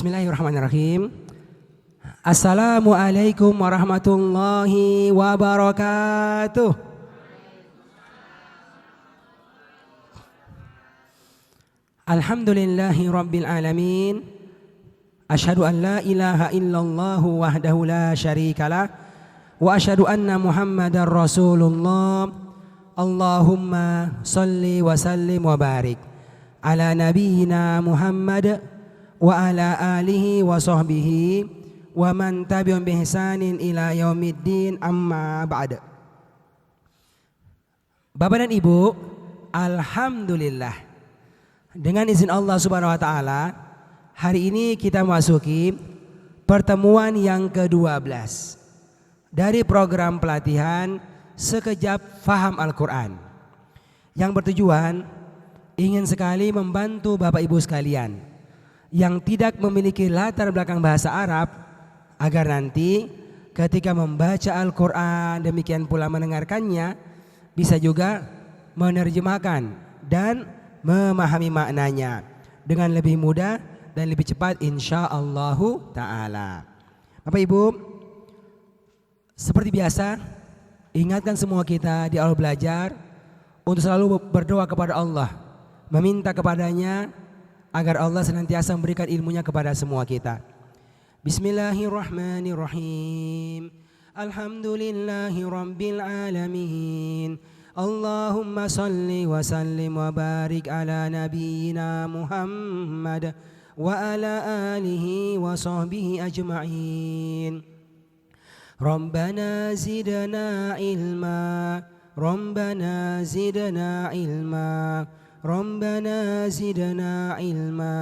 Bismillahirrahmanirrahim. Assalamualaikum warahmatullahi wabarakatuh. Alhamdulillahi rabbil alamin. Asyhadu an la ilaha illallah wahdahu la syarikalah wa asyhadu anna Muhammadar Rasulullah. Allahumma salli wa sallim wa barik ala nabiyyina Muhammad wa ala alihi wa sahbihi wa man tabi'un bi ihsanin ila yaumiddin, amma ba'd. Bapak dan Ibu, alhamdulillah dengan izin Allah Subhanahu wa taala, hari ini kita masuki pertemuan yang ke-12 dari program pelatihan Sekejap Faham Al-Quran yang bertujuan ingin sekali membantu Bapak Ibu sekalian yang tidak memiliki latar belakang bahasa Arab agar nanti ketika membaca Al-Quran, demikian pula mendengarkannya, bisa juga menerjemahkan dan memahami maknanya dengan lebih mudah dan lebih cepat insyaallahu ta'ala. Bapak Ibu, seperti biasa ingatkan semua kita di awal belajar untuk selalu berdoa kepada Allah, meminta kepadanya agar Allah senantiasa memberikan ilmunya kepada semua kita. Bismillahirrahmanirrahim. Alhamdulillahi rabbil alamin. Allahumma salli wa sallim wa barik ala nabiyyina Muhammad wa ala alihi wa sahbihi ajma'in. Rabbana zidna ilma, Rabbana zidna ilma, Rabbana zidna ilma.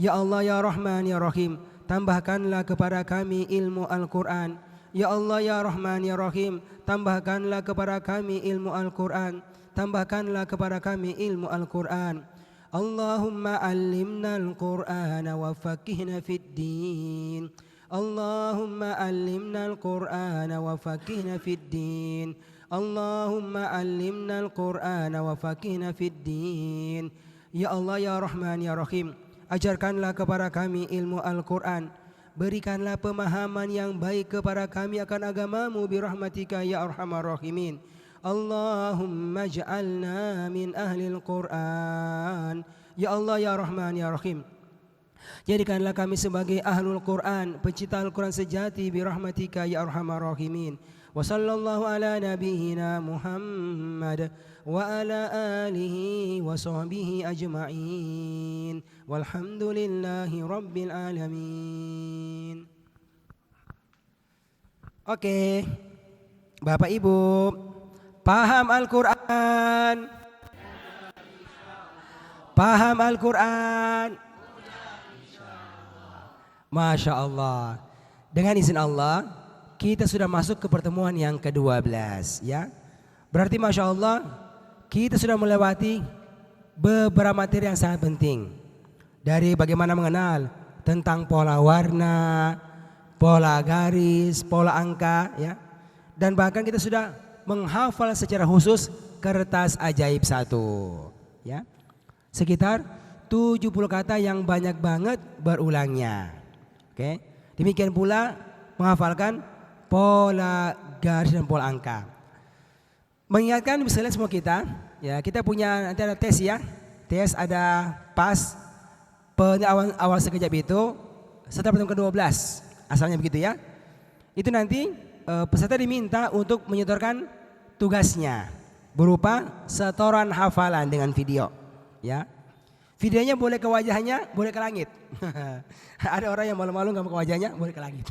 Ya Allah, ya Rahman, ya Rahim, tambahkanlah kepada kami ilmu Al-Quran. Ya Allah, ya Rahman, ya Rahim, tambahkanlah kepada kami ilmu Al-Quran. Tambahkanlah kepada kami ilmu Al-Quran. Allahumma allimna Al-Quran wa faqihna fid din. Allahumma allimna Al-Quran wa faqihna fid din. Allahumma allimna Al-Quran wa faqihna fid din. Ya Allah, ya Rahman, ya Rahim, ajarkanlah kepada kami ilmu Al-Quran. Berikanlah pemahaman yang baik kepada kami akan agamamu birahmatika ya arhamar rahimin. Allahumma ja'alna min ahlil Quran. Ya Allah, ya Rahman, ya Rahim, jadikanlah kami sebagai ahlul Quran, pecinta Al-Quran sejati birahmatika ya arhamar rahimin. Wa sallallahu ala nabiyyina Muhammad wa ala alihi wa sahbihi ajma'in. Walhamdulillahi rabbil alamin. Oke, Bapak Ibu, paham Al-Quran? Paham Al-Quran? Masya Allah. Dengan izin Allah, kita sudah masuk ke pertemuan yang ke-12 ya. Berarti Masya Allah, kita sudah melewati beberapa materi yang sangat penting. Dari bagaimana mengenal tentang pola warna, pola garis, pola angka ya. Dan bahkan kita sudah menghafal secara khusus kertas ajaib 1 ya. Sekitar 70 kata yang banyak banget berulangnya. Oke. Demikian pula menghafalkan pola garis dan pola angka. Mengingatkan misalnya semua kita, ya kita punya nanti ada tes ya, tes ada pas awal sekejap itu setelah pertemuan ke-12, asalnya begitu ya. Itu nanti peserta diminta untuk menyetorkan tugasnya berupa setoran hafalan dengan video, ya. Videonya boleh ke wajahnya, boleh ke langit. Ada orang yang malu-malu nggak mau ke wajahnya, boleh ke langit.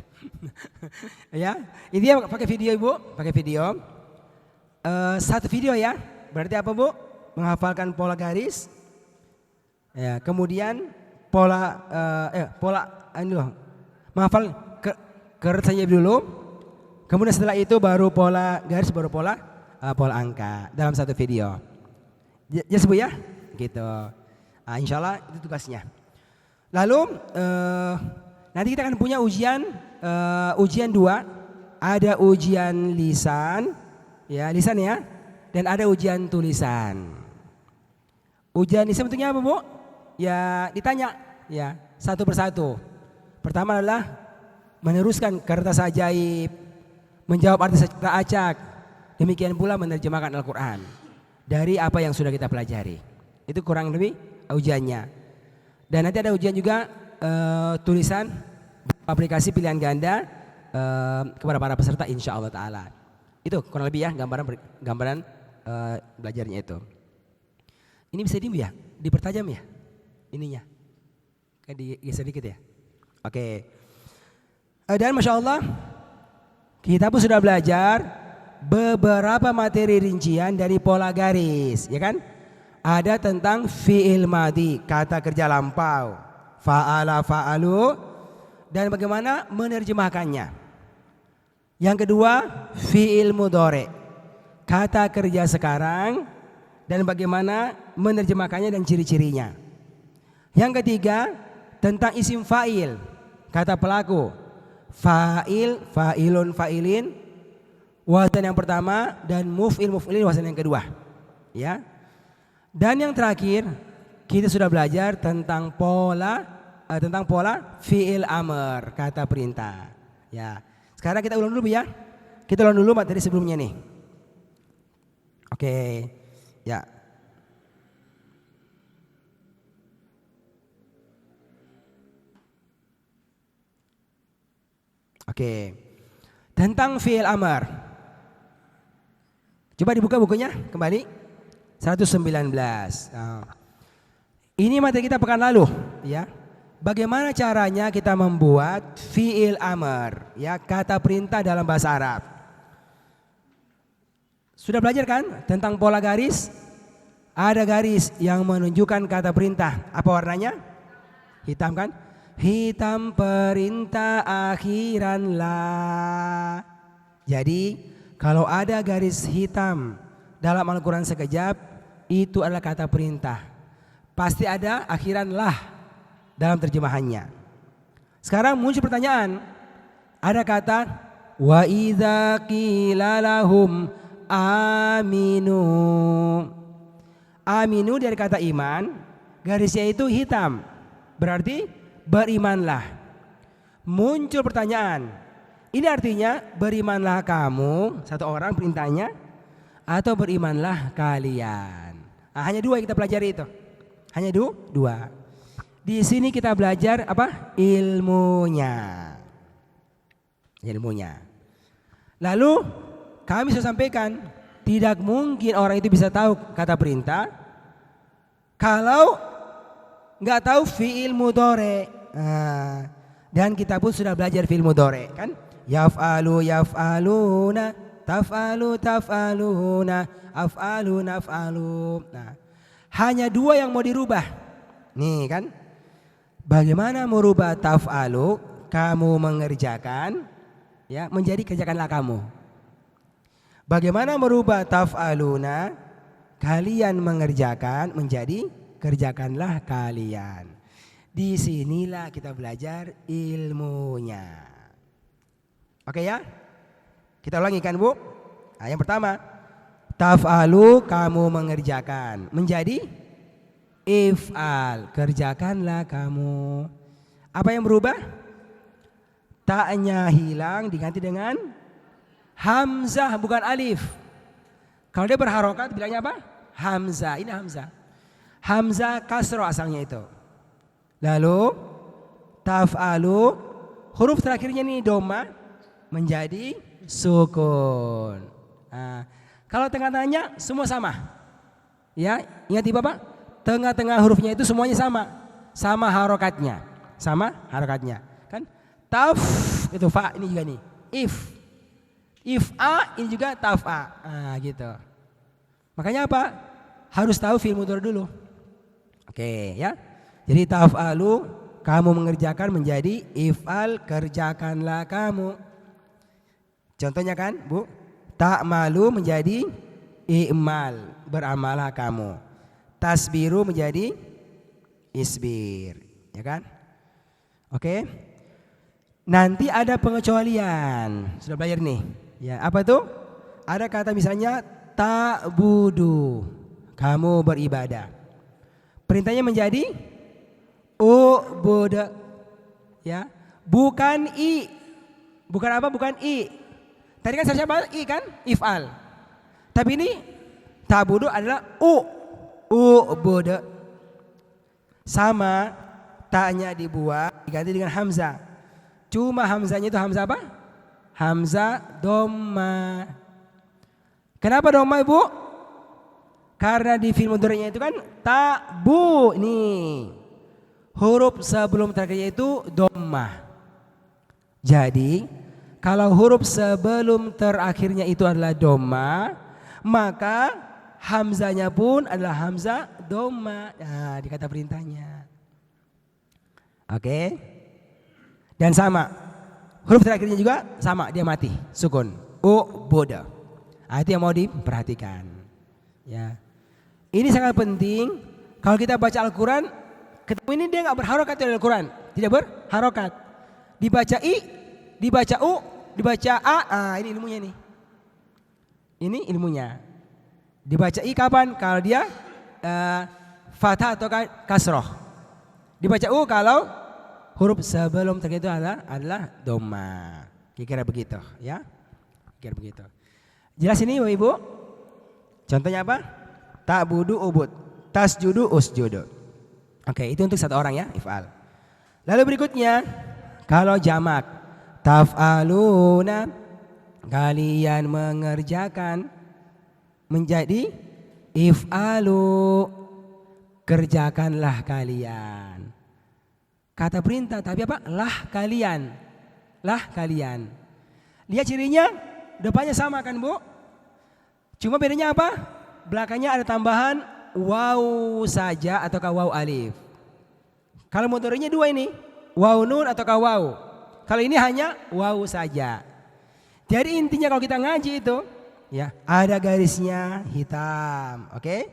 Ya, ini pakai video Ibu, pakai video. Satu video ya, berarti apa Bu? Menghafalkan pola garis. Ya, kemudian pola menghafal kertas saja dulu. Kemudian setelah itu baru pola garis, baru pola angka dalam satu video. Yes Bu ya, gitu. Nah, insya Allah itu tugasnya. Lalu nanti kita akan punya ujian 2, ada ujian lisan, ya lisan ya, dan ada ujian tulisan. Ujian lisan bentuknya apa Bu? Ya ditanya, ya satu persatu. Pertama adalah meneruskan kertas ajaib, menjawab arti secara acak. Demikian pula menerjemahkan Al-Quran dari apa yang sudah kita pelajari. Itu kurang lebih ujiannya. Dan nanti ada ujian juga tulisan aplikasi pilihan ganda kepada para peserta insya Allah Ta'ala. Itu kurang lebih ya gambaran belajarnya itu. Ini bisa ya, dipertajam ya ininya. Kayak digeser dikit ya. Oke. Dan Masya Allah kita pun sudah belajar beberapa materi rincian dari pola garis, ya kan? Ada tentang fi'il madhi, kata kerja lampau, fa'ala fa'alu, dan bagaimana menerjemahkannya. Yang kedua, fi'il mudhari, kata kerja sekarang dan bagaimana menerjemahkannya dan ciri-cirinya. Yang ketiga, tentang isim fa'il, kata pelaku, fa'il, fa'ilun, fa'ilin, wazan yang pertama, dan muf'il, muf'ilin wazan yang kedua. Ya. Dan yang terakhir, kita sudah belajar tentang pola fi'il amr, kata perintah. Ya. Sekarang kita ulang dulu ya. Kita ulang dulu materi sebelumnya nih. Oke. Ya. Oke. Tentang fi'il amr. Coba dibuka bukunya kembali 119. Nah, ini materi kita pekan lalu ya. Bagaimana caranya kita membuat fi'il amr, ya, kata perintah dalam bahasa Arab. Sudah belajar kan tentang pola garis? Ada garis yang menunjukkan kata perintah. Apa warnanya? Hitam kan? Hitam perintah akhiran lah. Jadi kalau ada garis hitam dalam Al-Quran sekejap, itu adalah kata perintah. Pasti ada akhiran lah dalam terjemahannya. Sekarang muncul pertanyaan. Ada kata wa idza qila lahum aminu. Aminu dari kata iman, garisnya itu hitam. Berarti berimanlah. Muncul pertanyaan. Ini artinya berimanlah kamu, satu orang perintahnya, atau berimanlah kalian. Nah, hanya dua yang kita pelajari itu. Hanya dua. Di sini kita belajar apa? Ilmunya. Lalu kami sudah sampaikan, tidak mungkin orang itu bisa tahu kata perintah kalau nggak tahu fi'il mudhari. Nah, dan kita pun sudah belajar fi'il mudhari kan? Yaf'alu yaf'aluna, taf'alu taf'aluna, af'alu naf'alu. Nah, hanya dua yang mau dirubah. Nih kan? Bagaimana merubah taf'alu, kamu mengerjakan, ya, menjadi kerjakanlah kamu. Bagaimana merubah taf'aluna, kalian mengerjakan, menjadi kerjakanlah kalian. Disinilah kita belajar ilmunya. Oke ya, kita ulangi kan Bu. Nah, yang pertama, taf'alu kamu mengerjakan, menjadi if'al, kerjakanlah kamu. Apa yang berubah? Ta'nya hilang diganti dengan hamzah bukan alif. Kalau dia berharokat bilangnya apa? Hamzah, ini hamzah. Hamzah kasro asalnya itu. Lalu taf'alu, huruf terakhirnya nih doma, menjadi sukun. Nah, kalau tengah-tengahnya semua sama. Ya, ingat di Bapak? Tengah-tengah hurufnya itu semuanya sama harokatnya, kan? Taf itu fa, ini juga nih. If a ini juga taf a. Nah, gitu. Makanya apa? Harus tahu fi'il mudhari dulu. Oke, ya. Jadi taf'alu kamu mengerjakan menjadi if'al, kerjakanlah kamu. Contohnya kan Bu, ta'malu menjadi i'mal, beramallah kamu. Tasbiru menjadi isbir, ya kan? Oke. Nanti ada pengecualian. Sudah belajar nih. Ya, apa tuh? Ada kata misalnya ta'budu, kamu beribadah. Perintahnya menjadi U'budu. Ya. Bukan i. Bukan apa? Bukan i. Tadi kan seharusnya apa? I kan? If'al. Tapi ini ta'budu adalah u'budu. Sama ta'nya dibuat diganti dengan hamzah. Cuma hamzahnya itu hamzah apa? Hamzah dhamma. Kenapa dhamma Ibu? Karena di fi'il mudhari'nya itu kan ta'bu. Nih. Huruf sebelum terakhirnya itu dhamma. Jadi kalau huruf sebelum terakhirnya itu adalah dhamma, maka hamzanya pun adalah hamzah dhamma. Nah, di kata perintahnya. Oke. Dan sama. Huruf terakhirnya juga sama, dia mati, sukun. U'budu. Nah, itu yang mau diperhatikan. Ya. Ini sangat penting. Kalau kita baca Al-Quran, ketemu ini dia nggak berharokat di Al-Quran, tidak berharokat. Dibaca i, dibaca u, dibaca a. Ah, ini ilmunya nih. Ini ilmunya. Dibaca i kapan? Kalau dia fathah atau kasroh. Dibaca u kalau huruf sebelum terakhir itu adalah dhamma. Kira-kira begitu, ya. Kira begitu. Jelas ini Bapak Ibu? Contohnya apa? Ta'budu ubud, tasjudu usjudu. Oke, itu untuk satu orang ya, if'al. Lalu berikutnya, kalau jamak, taf'aluna, kalian mengerjakan, menjadi if'alu, kerjakanlah kalian. Kata perintah, tapi apa? Lah kalian. Lah kalian. Lihat cirinya, depannya sama kan Bu? Cuma bedanya apa? Belakangnya ada tambahan waw saja ataukah waw alif. Kalau mudhari'nya dua ini, waw nun ataukah waw. Kalau ini hanya waw saja. Jadi intinya kalau kita ngaji itu, ya ada garisnya hitam, oke?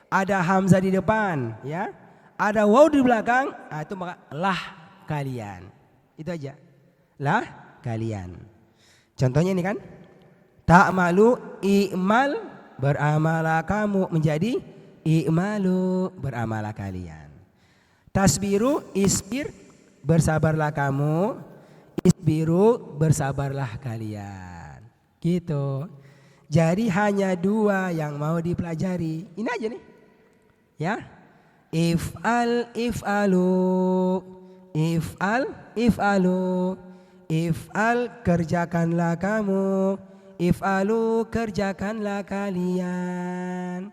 Ada hamzah di depan, ya. Ada waw di belakang, nah itu maka lah kalian. Itu aja. Lah kalian. Contohnya ini kan. Ta'malu i'mal, beramalah kamu, menjadi i'malu, beramalah kalian. Tasbiru isbir, bersabarlah kamu, isbiru, bersabarlah kalian. Gitu. Jadi hanya dua yang mau dipelajari. Ini aja nih. Ya. If'al if'alu, if'al if'alu, if'al kerjakanlah kamu, if'alu kerjakanlah kalian.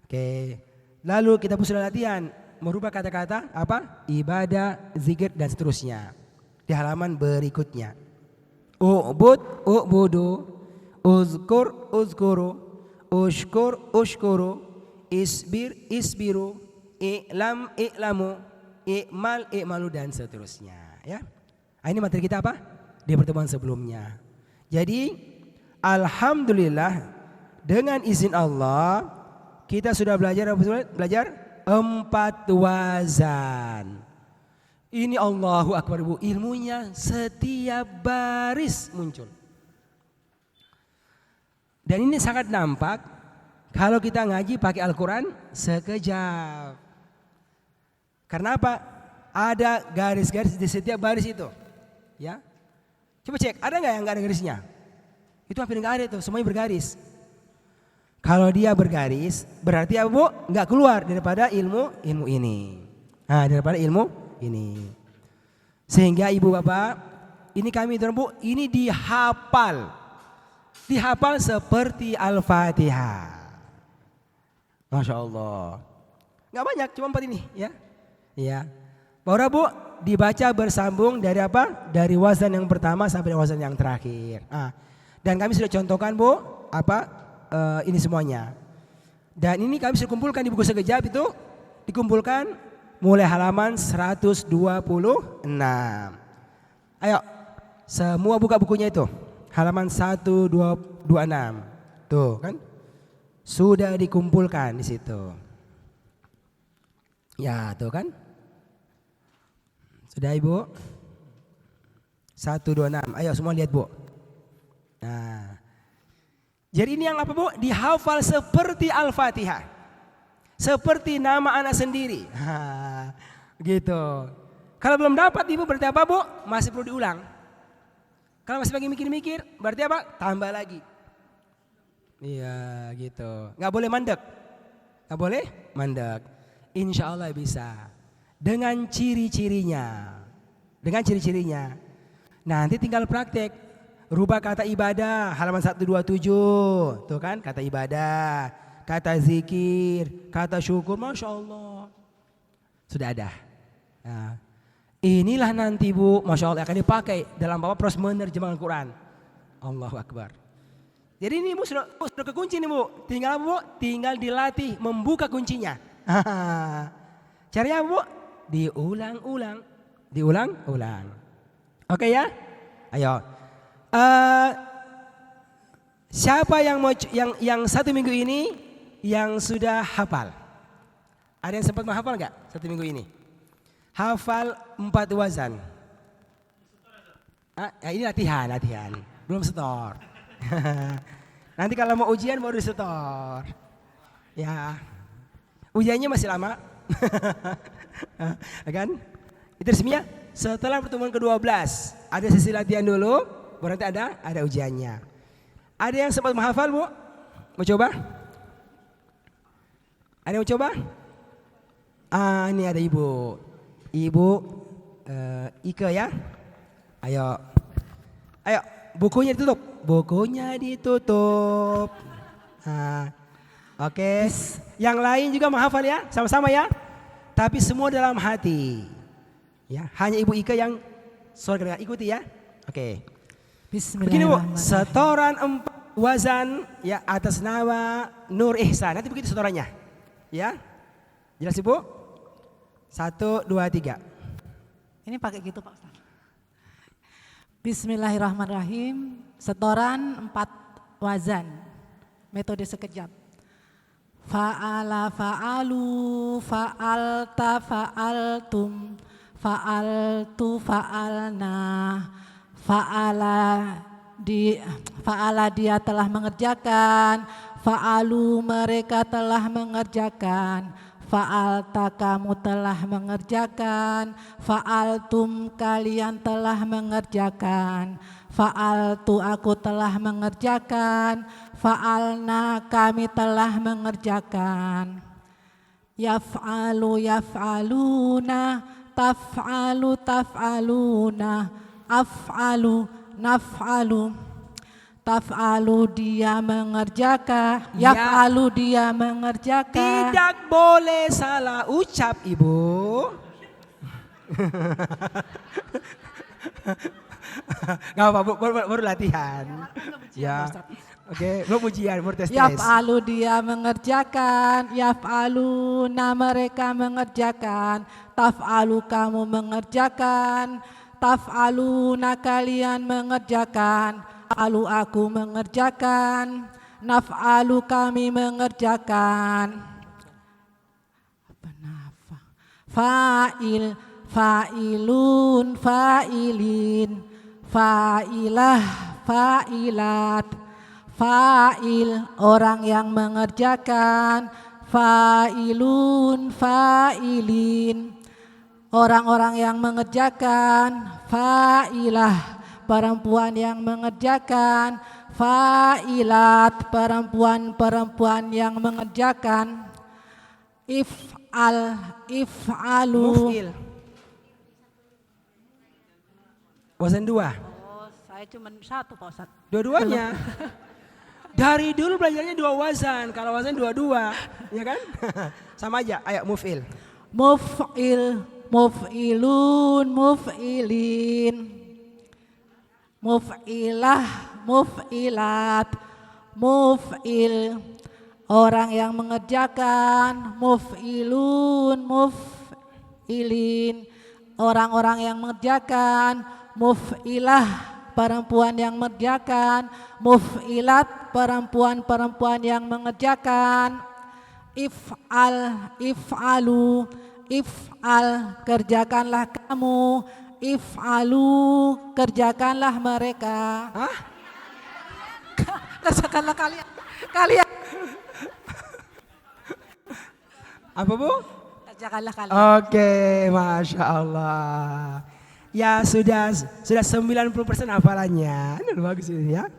Oke. Lalu kita pun sudah latihan merubah kata-kata apa? Ibadah, zikir dan seterusnya. Di halaman berikutnya. U'bud, u'budu, uzkur, uzkuru, ushkur, ushkuru, isbir, isbiru, i'lam, i'lamu, i'mal, i'malu dan seterusnya, ya. Nah, ini materi kita apa? Di pertemuan sebelumnya. Jadi alhamdulillah dengan izin Allah kita sudah belajar 4 wazan. Ini Allahu Akbar Bu, ilmunya setiap baris muncul. Dan ini sangat nampak kalau kita ngaji pakai Al-Quran sekejap. Karena apa? Ada garis-garis di setiap baris itu. Ya, coba cek, ada nggak yang nggak ada garisnya? Itu hampir nggak ada itu, semuanya bergaris. Kalau dia bergaris, berarti apa Bu? Nggak keluar daripada ilmu ini. Nah, daripada ilmu ini. Sehingga ibu bapak, ini kami dorong Bu, ini dihafal seperti Al-Fatihah. Masya Allah. Nggak banyak, cuma 4 ini, ya. Ya. Bahwa Bu dibaca bersambung dari apa? Dari wazan yang pertama sampai wazan yang terakhir. Dan kami sudah contohkan Bu, ini semuanya. Dan ini kami sudah kumpulkan di buku sekejap itu, dikumpulkan mulai halaman 126. Ayo, semua buka bukunya itu. Halaman 126. Tuh kan? Sudah dikumpulkan di situ. Ya, tuh kan? Sudah Ibu? 126. Ayo semua lihat Bu. Nah. Jadi ini yang apa Bu? Dihafal seperti Al-Fatihah. Seperti nama anak sendiri. Gitu. Kalau belum dapat ibu berarti apa bu? Masih perlu diulang. Kalau masih lagi mikir-mikir berarti apa? Tambah lagi. Iya gitu. Nggak boleh mandek. Nggak boleh mandek. Insya Allah bisa. Dengan ciri-cirinya. Dengan ciri-cirinya. Nanti tinggal praktek. Rubah kata ibadah halaman 127. Tuh kan kata ibadah. Kata zikir. Kata syukur. Masya Allah. Sudah ada. Nah, inilah nanti bu. Masya Allah akan dipakai dalam proses menerjemahkan Quran. Allahu Akbar. Jadi ini bu sudah kekunci nih bu. Tinggal bu, tinggal dilatih membuka kuncinya. Caranya bu, diulang-ulang. Diulang-ulang. Oke ya? Ayo. Siapa yang 1 minggu ini yang sudah hafal? Ada yang sempat menghafal nggak 1 minggu ini? Hafal 4 wazan. Ini latihan. Belum setor. Nanti kalau mau ujian baru setor. Ya. Ujiannya masih lama. Kan? Itu resminya setelah pertemuan ke-12 ada sesi latihan dulu, baru nanti ada ujiannya. Ada yang sempat menghafal bu? Mau coba? Ada yang mau coba? Ini ada ibu. Ibu Ike ya. Ayo, bukunya ditutup. Bukunya ditutup. Oke. Yang lain juga menghafal ya, sama-sama ya. Tapi semua dalam hati. Ya, hanya Ibu Ike yang suara ikuti ya. Oke. Begini bu, setoran 4 wazan ya atas nama Nur Ihsan. Nanti begitu setorannya. Ya. Jelas Ibu? 1, 2, 3. Ini pakai gitu Pak Ustaz. Bismillahirrahmanirrahim. Setoran 4 wazan. Metode sekejap. Fa'ala fa'alu fa'alta fa'altum fa'altu fa'alna fa'ala dia telah mengerjakan, fa'alu mereka telah mengerjakan, fa'alta kamu telah mengerjakan, fa'altum kalian telah mengerjakan, fa'altu aku telah mengerjakan, fa'alna kami telah mengerjakan. Yaf'alu yaf'aluna, taf'alu taf'aluna, af'alu naf'alu. Taf'alu dia mengerjakan, yaf'alu dia mengerjakan. Tidak boleh salah ucap Ibu. Gak apa-apa, baru latihan. Ya. Oke, belum ujian, baru tes. Yaf'alu dia mengerjakan, yaf'aluna mereka mengerjakan, taf'alu kamu mengerjakan, taf'aluna kalian mengerjakan, alu aku mengerjakan, naf'alu kami mengerjakan. Fa'il, fa'ilun, fa'ilin, fa'ilah, fa'ilat. Fa'il orang yang mengerjakan, fa'ilun, fa'ilin orang-orang yang mengerjakan, fa'ilah perempuan yang mengerjakan, fa'ilat perempuan-perempuan yang mengerjakan, if'alu Muf'il. Wazan 2. Oh, saya cuma 1 Pak Ustaz. Dua-duanya. Dari dulu belajarnya 2 wazan, kalau wazan 2-2, ya kan? Sama aja, ayo muf'il. Muf'il, muf'ilun, muf'ilin, muf'ilah, muf'ilat, muf'il orang yang mengerjakan, muf'ilun, muf'ilin orang-orang yang mengerjakan, muf'ilah perempuan yang mengerjakan, muf'ilat perempuan-perempuan yang mengerjakan, if'alu, if'al kerjakanlah kamu, if'alu kerjakanlah mereka. Hah? Kerjakanlah kalian. Apa bu? Kerjakanlah kalian. Oke, Masya Allah. Ya sudah 90% hafalannya. Ini bagus ini ya.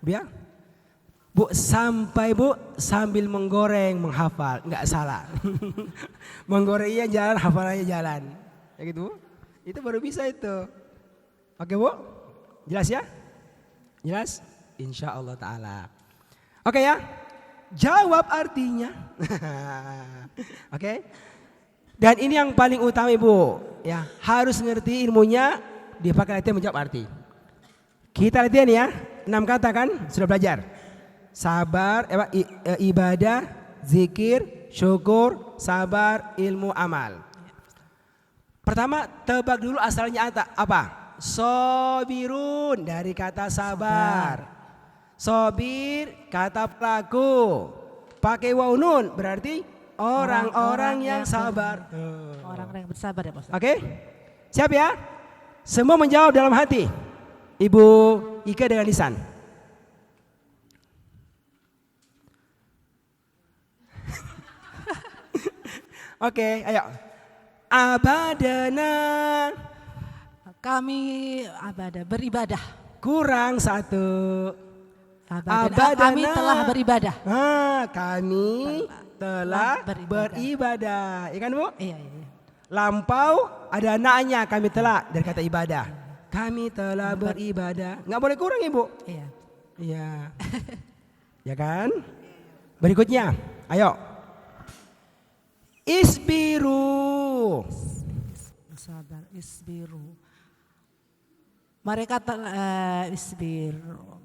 Bu ya. Bu sampai Bu sambil menggoreng menghafal, nggak salah. Menggorengnya jalan, hafalannya jalan. Ya gitu Bu. Itu baru bisa itu. Oke Bu? Jelas ya? Jelas? Insya Allah Ta'ala. Oke ya? Jawab artinya. Oke? Dan ini yang paling utama Ibu. Ya, harus ngerti ilmunya, dipakai latihan menjawab arti. Kita latihan ya, 6 kata kan? Sudah belajar. Sabar, ibadah, zikir, syukur, sabar, ilmu, amal. Pertama, tebak dulu asalnya apa? Sobirun dari kata sabar. Sobir kata pelaku. Pakai waw nun berarti orang-orang yang sabar. Orang-orang yang bersabar ya Pak Ustaz. Oke? Siap ya? Semua menjawab dalam hati. Ibu Ika dengan lisan. Oke, ayo. Abadana. Kami beribadah. Kurang 1. Kami telah beribadah. Kami telah beribadah. Iya kan Bu? Iya. Lampau ada naknya, kami telah dari kata ibadah. Kami telah beribadah. Nggak boleh kurang Ibu. Iya. Iya. Ya kan? Berikutnya, ayo. Isbiru. Sabar, isbiru. Mereka telah isbiru.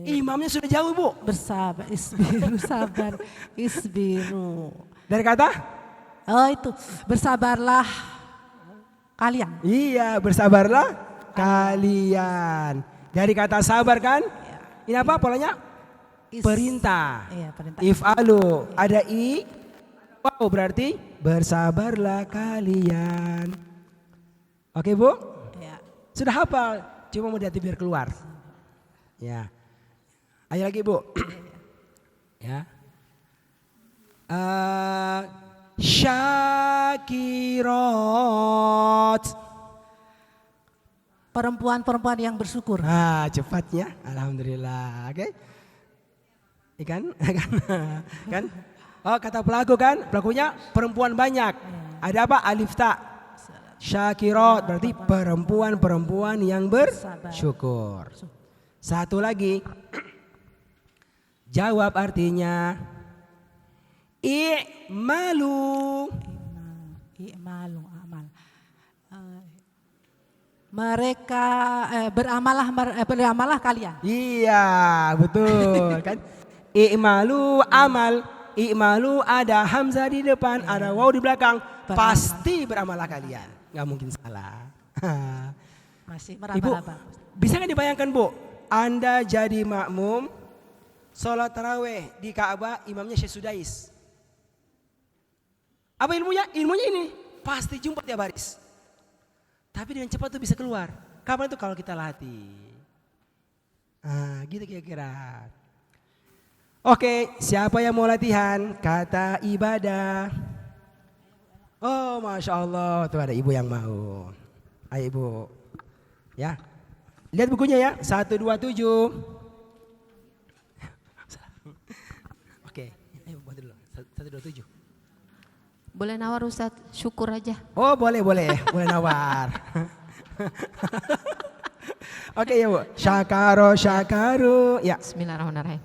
Imamnya sudah jauh Bu. Bersabar, isbiru, sabar, isbiru. Dari kata? Oh itu, bersabarlah kalian. Iya, bersabarlah kalian. Dari kata sabar kan? Ini apa polanya? Perintah. Iya, perintah. If'alu. Ada i. Wow, berarti bersabarlah kalian. Oke Bu? Iya. Sudah hafal. Cuma mau hati biar keluar. Ya. Ayo lagi Bu. Ya. Syakirot. Perempuan-perempuan yang bersyukur. Cepatnya. Alhamdulillah. Oke. Ikan. Kan? Oh, kata pelaku kan? Pelakunya perempuan banyak. Ada apa? Alif ta. Syakirot berarti perempuan-perempuan yang bersyukur. Satu lagi. Jawab artinya. I'malu. I'malu amal. Mereka beramalah kalian. Iya, betul kan? I'malu amal. I'malu ada hamzah di depan, ada waw di belakang. Pasti beramalah kalian. Nggak mungkin salah. Masih Ibu, meraba-raba. bisa nggak dibayangkan Bu? Anda jadi makmum sholat taraweh di Ka'bah, imamnya Syekh Sudais. Apa ilmunya? Ilmunya ini pasti jumpa tiap baris. Tapi dengan cepat tuh bisa keluar. Kapan itu? Kalau kita latih. Gitu kira-kira. Oke, siapa yang mau latihan? Kata ibadah. Oh, Masya Allah, tuh ada ibu yang mau. Ayo Ibu. Ya. Lihat bukunya ya, 127. Oke, ayo buat dulu. 127. Boleh nawar Ustadz, syukur aja. Oh boleh, boleh nawar. Oke ya Bu, syakaru. Ya. Bismillahirrahmanirrahim.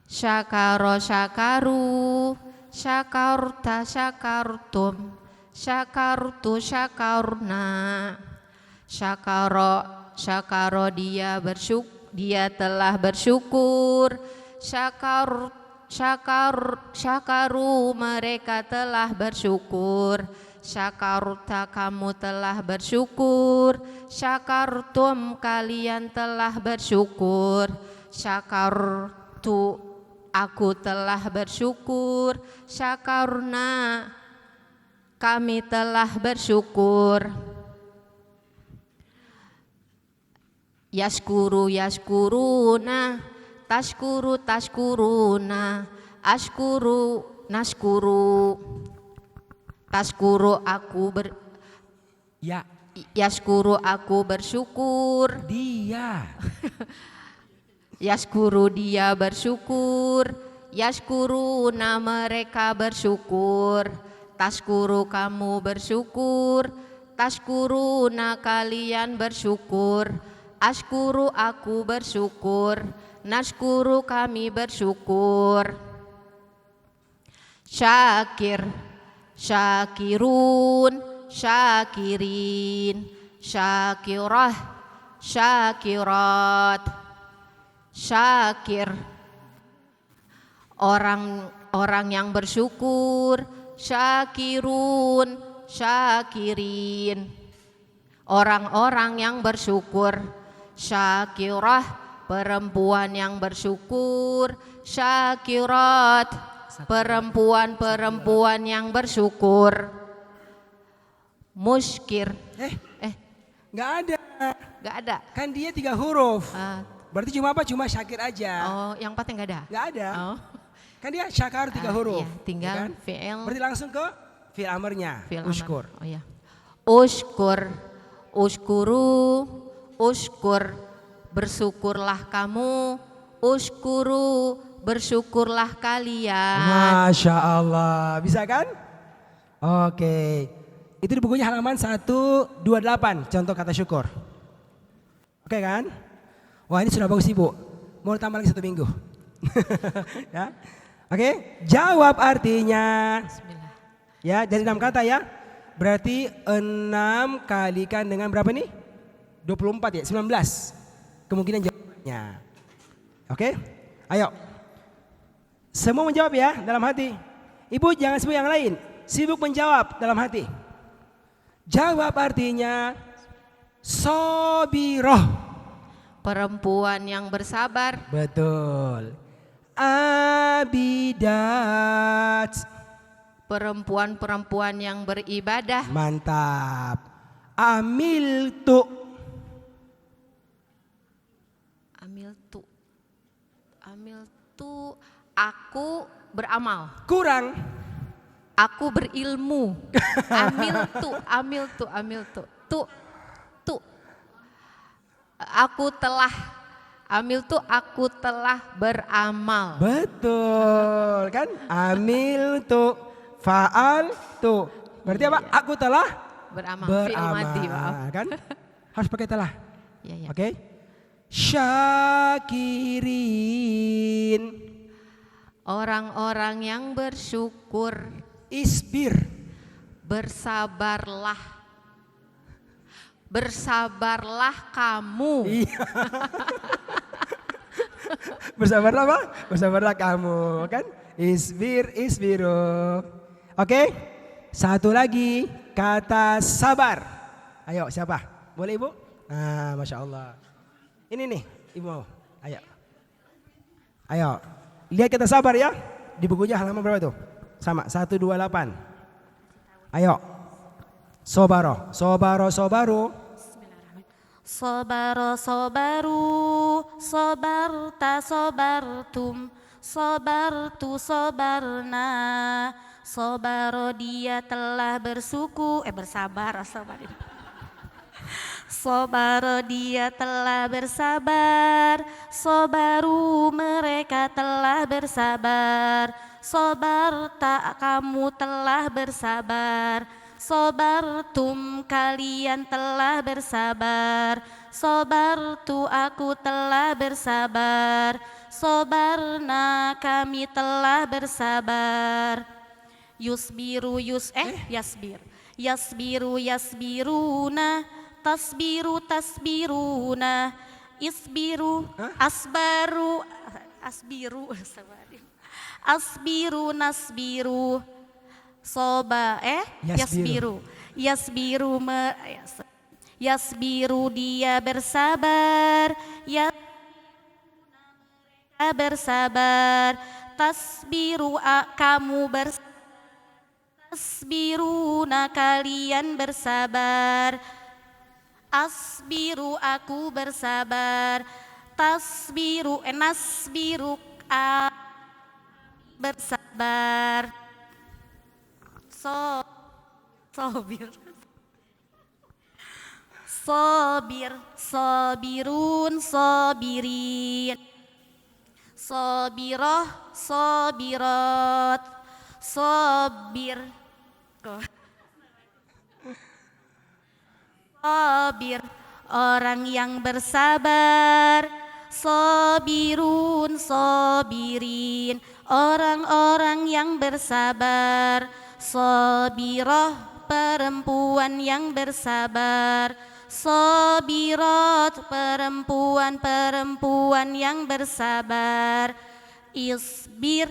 Syakaro syakaru, syakarta syakartum, syakartu syakarna. Syakaro dia telah bersyukur. Syakaru mereka telah bersyukur. Syakarta kamu telah bersyukur. Syakartum kalian telah bersyukur. Syakartu aku telah bersyukur. Syakarna kami telah bersyukur. Yaskuru yaskuruna, tashkuru tashkuruna, Ashkuru, nashkuru. Tashkuru aku Ya, Yashkuru aku bersyukur. dia. Yashkuru dia bersyukur. Yashkuruna mereka bersyukur. Tashkuru kamu bersyukur. Tashkuruna kalian bersyukur. Ashkuru aku bersyukur. Nashkuru kami bersyukur. Syakir, syakirun, syakirin. Syakirah, syakirat. Syakir, orang yang bersyukur. Syakirun, syakirin. Orang-orang yang bersyukur. Syakirah, perempuan yang bersyukur. Syakirat, perempuan-perempuan yang bersyukur. Muskir, Nggak ada. nggak ada. Kan dia 3 huruf. Ah, Berarti cuma apa? Cuma Syakir aja. oh, yang 4 nggak ada. Nggak ada. Oh, Kan dia Syakar 3 huruf. iya, tinggal ya kan? fi'il. Berarti langsung ke fi'il amarnya. Fi'il Ushkur. amar. Oh ya. Ushkur, ushkuru, ushkur. Bersyukurlah kamu. Ushkuru, bersyukurlah kalian. Masya Allah. Bisa kan? Oke. Itu di bukunya halaman 128. Contoh kata syukur. Oke kan? Wah ini sudah bagus Ibu. Mau tambah lagi 1 minggu. Ya. Oke. Jawab artinya. Bismillah. Ya, jadi 6 kata ya. Berarti 6 kalikan dengan berapa nih? 24 ya, 19. Kemungkinan jawabannya. Oke? Ayo. Semua menjawab ya dalam hati. Ibu jangan sibuk yang lain. Sibuk menjawab dalam hati. Jawab artinya sobiroh. Perempuan yang bersabar. Betul. Abidat. Perempuan-perempuan yang beribadah. Mantap. Amiltu. Amiltu, aku beramal. Kurang. Aku berilmu. Amiltu. Tu. Aku telah. Amiltu, aku telah beramal. Betul kan? Amiltu. Fa'altu. Berarti apa? Aku telah Beramal. Fi'il madi, maaf. beramal. Kan? Harus pakai telah. Ya, ya. Oke? Syakirin. Orang-orang yang bersyukur. Isbir. Bersabarlah. Bersabarlah kamu. Iya. Bersabarlah apa? Bersabarlah kamu kan? Isbiru. Oke? Satu lagi kata sabar. Ayo siapa? Boleh Ibu? Nah, Masya Allah. Ini nih Ibu mau. Ayo. Lihat kata sabar ya. Di bukunya halaman berapa tuh? Sama 128. Ayo. Sobaro. Sobaro sobaru, sobarta sobartum, sobartu sobarna. Sobaro dia telah bersabar. Sobaro dia telah bersabar, sobaru mereka telah bersabar. Sobarta kamu telah bersabar. Sobartum kalian telah bersabar. Sobartu aku telah bersabar. Sobarna kami telah bersabar. Yusbiru yasbir. Yasbiru yasbiruna. Tasbiru tasbiruna. Isbiru asbiru nasbiru. Yasbiru dia bersabar. Bersabar. Tasbiru kamu bersabar. Tasbiruna kalian bersabar. Asbiru aku bersabar. Tasbiru nasbiru bersabar. Sobir. Sobir, sobirun, sobirin. Sobiroh, sobirot. Sobir. Sobir, orang yang bersabar. Sobirun, sobirin, orang-orang yang bersabar. Sobiroh, perempuan yang bersabar. Sobirot, perempuan-perempuan yang bersabar. Isbir,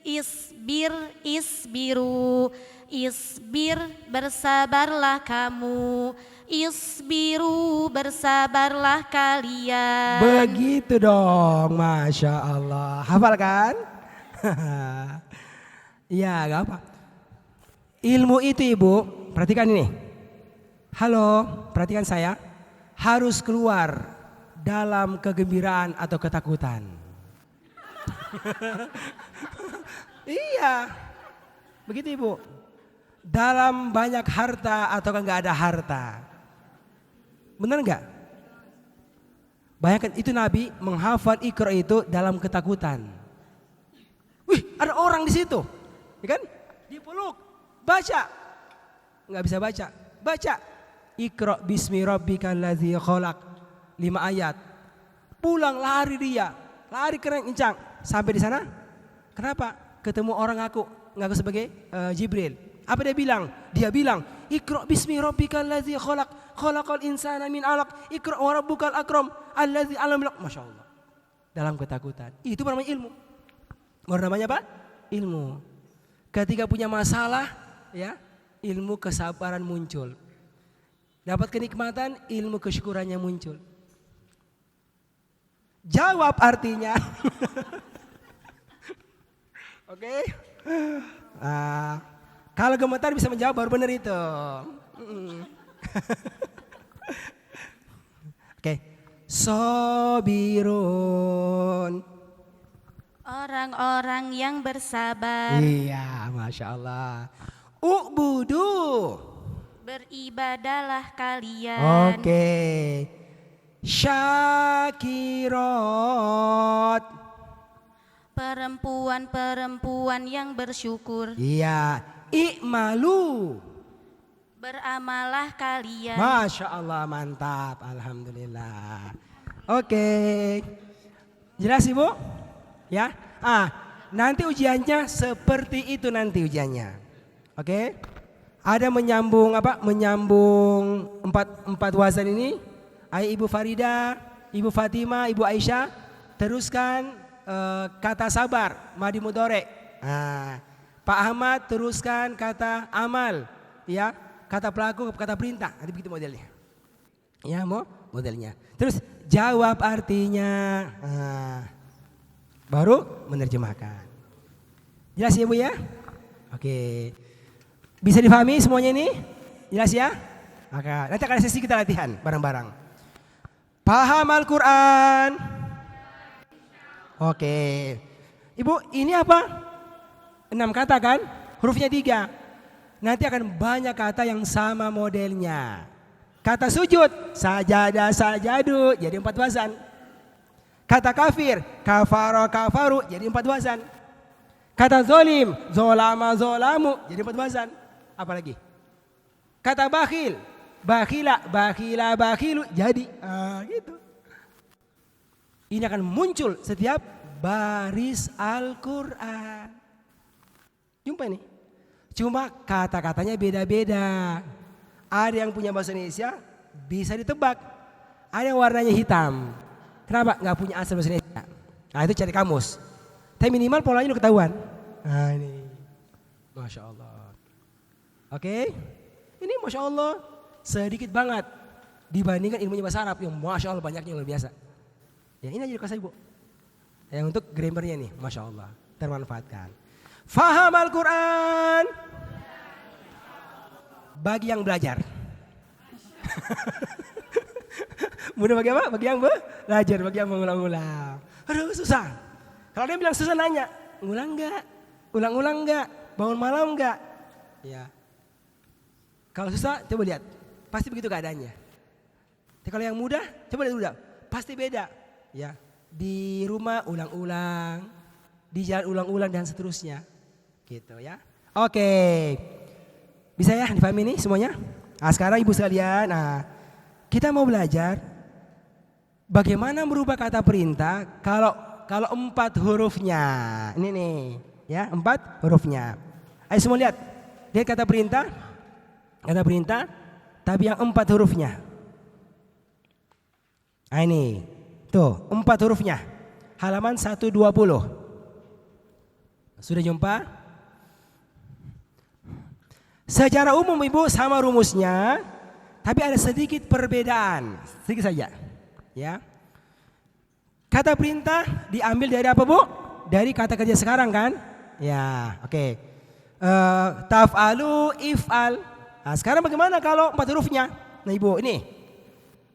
isbir, isbiru. Isbir, bersabarlah kamu. Isbiru, bersabarlah kalian. Begitu dong, Masya Allah. Hafal kan? Iya, gak apa. Ilmu itu Ibu, perhatikan ini. Halo, perhatikan saya. Harus keluar dalam kegembiraan atau ketakutan. Iya, begitu Ibu. Dalam banyak harta atau nggak ada harta. Benar nggak? Bayangkan itu Nabi menghafal Iqra itu dalam ketakutan. Wih, ada orang di situ, ya kan? Dipeluk, baca, nggak bisa baca, baca. Iqra bismi rabbikal ladzi khalaq, 5 ayat. Pulang lari dia, lari kencang sampai di sana. Kenapa? Ketemu orang ngaku sebagai Jibril. Apa dia bilang? Dia bilang, Iqra bismi rabbikal ladzi khalaq. Khalaqal insana min 'alaq. Iqra wa rabbukal akram allazi 'allama bil qalam. Masya Allah. Dalam ketakutan. Itu namanya ilmu. Namanya apa? Ilmu. Ketika punya masalah, ya, ilmu kesabaran muncul. Dapat kenikmatan, ilmu kesyukurannya muncul. Jawab artinya. Oke. Kalau gemetar bisa menjawab baru benar itu. Oke. Sobirun. Orang-orang yang bersabar. Iya, Masya Allah. U'budu. Beribadahlah kalian. Oke. Syakirot. Perempuan-perempuan yang bersyukur. Iya. I'malu. Beramalah kalian. Masya Allah, mantap. Alhamdulillah. Oke. Jelas Ibu? Ya. Nanti ujiannya seperti itu nanti ujiannya. Oke. Ada menyambung apa? Menyambung empat wazan ini. Ayo Ibu Farida, Ibu Fatima, Ibu Aisyah, teruskan kata sabar, madi mudhari. Pak Ahmad teruskan kata amal, ya, kata pelaku, kata perintah. Nanti begitu modelnya. Ya, modelnya. Terus jawab artinya. Baru menerjemahkan. Jelas ya Bu ya? Oke. Bisa difahami semuanya ini? Jelas ya? Maka nanti akan sesi kita latihan bareng-bareng. Paham Al-Quran? Oke. Ibu, ini apa? 6 kata kan? Hurufnya 3. Nanti akan banyak kata yang sama modelnya. Kata sujud, sajadah, sajadu, jadi 4 wazan. Kata kafir, kafaro, kafaru, jadi 4 wazan. Kata zolim, zolama, zolamu, jadi 4 wazan. Apalagi? Kata bakhil, bakhila, bakhila, bakhilu, jadi gitu. Ini akan muncul setiap baris Al-Quran. Jumpa ini. Cuma kata-katanya beda-beda. Ada yang punya bahasa Indonesia bisa ditebak. Ada yang warnanya hitam. Kenapa? Nggak punya asal bahasa Indonesia. Nah itu cari kamus. Tapi minimal polanya udah ketahuan. Nah ini. Masya Allah. Oke. Ini Masya Allah sedikit banget. Dibandingkan ilmunya bahasa Arab. Yang Masya Allah banyaknya luar biasa. Ya ini aja dikasih Bu. Yang untuk grammarnya nih. Masya Allah. Termanfaatkan. Faham Al-Quran. Bagi yang belajar. Mudah bagi apa? Bagi yang belajar, bagi yang mengulang-ulang. Aduh susah. Kalau dia bilang susah nanya, ngulang enggak? Ulang-ulang enggak? Bangun malam enggak? Ya. Kalau susah coba lihat. Pasti begitu keadaannya. Tapi kalau yang mudah coba lihat udah. Pasti beda. Ya. Di rumah ulang-ulang, di jalan ulang-ulang dan seterusnya. Gitu ya. Oke. Bisa ya dipahami ini semuanya? Nah, sekarang ibu sekalian, kita mau belajar bagaimana merubah kata perintah kalau 4 hurufnya. Ini nih, ya, 4 hurufnya. Ayo semua lihat. Lihat kata perintah. Kata perintah tapi yang 4 hurufnya. Nah, ini. Tuh, 4 hurufnya. Halaman 120. Sudah jumpa? Secara umum ibu sama rumusnya, tapi ada sedikit perbedaan, sedikit saja. Ya, kata perintah diambil dari apa bu? Dari kata kerja sekarang kan? Ya, oke. Taf'alu, if'al. Nah, sekarang bagaimana kalau 4 hurufnya? Nah ibu, ini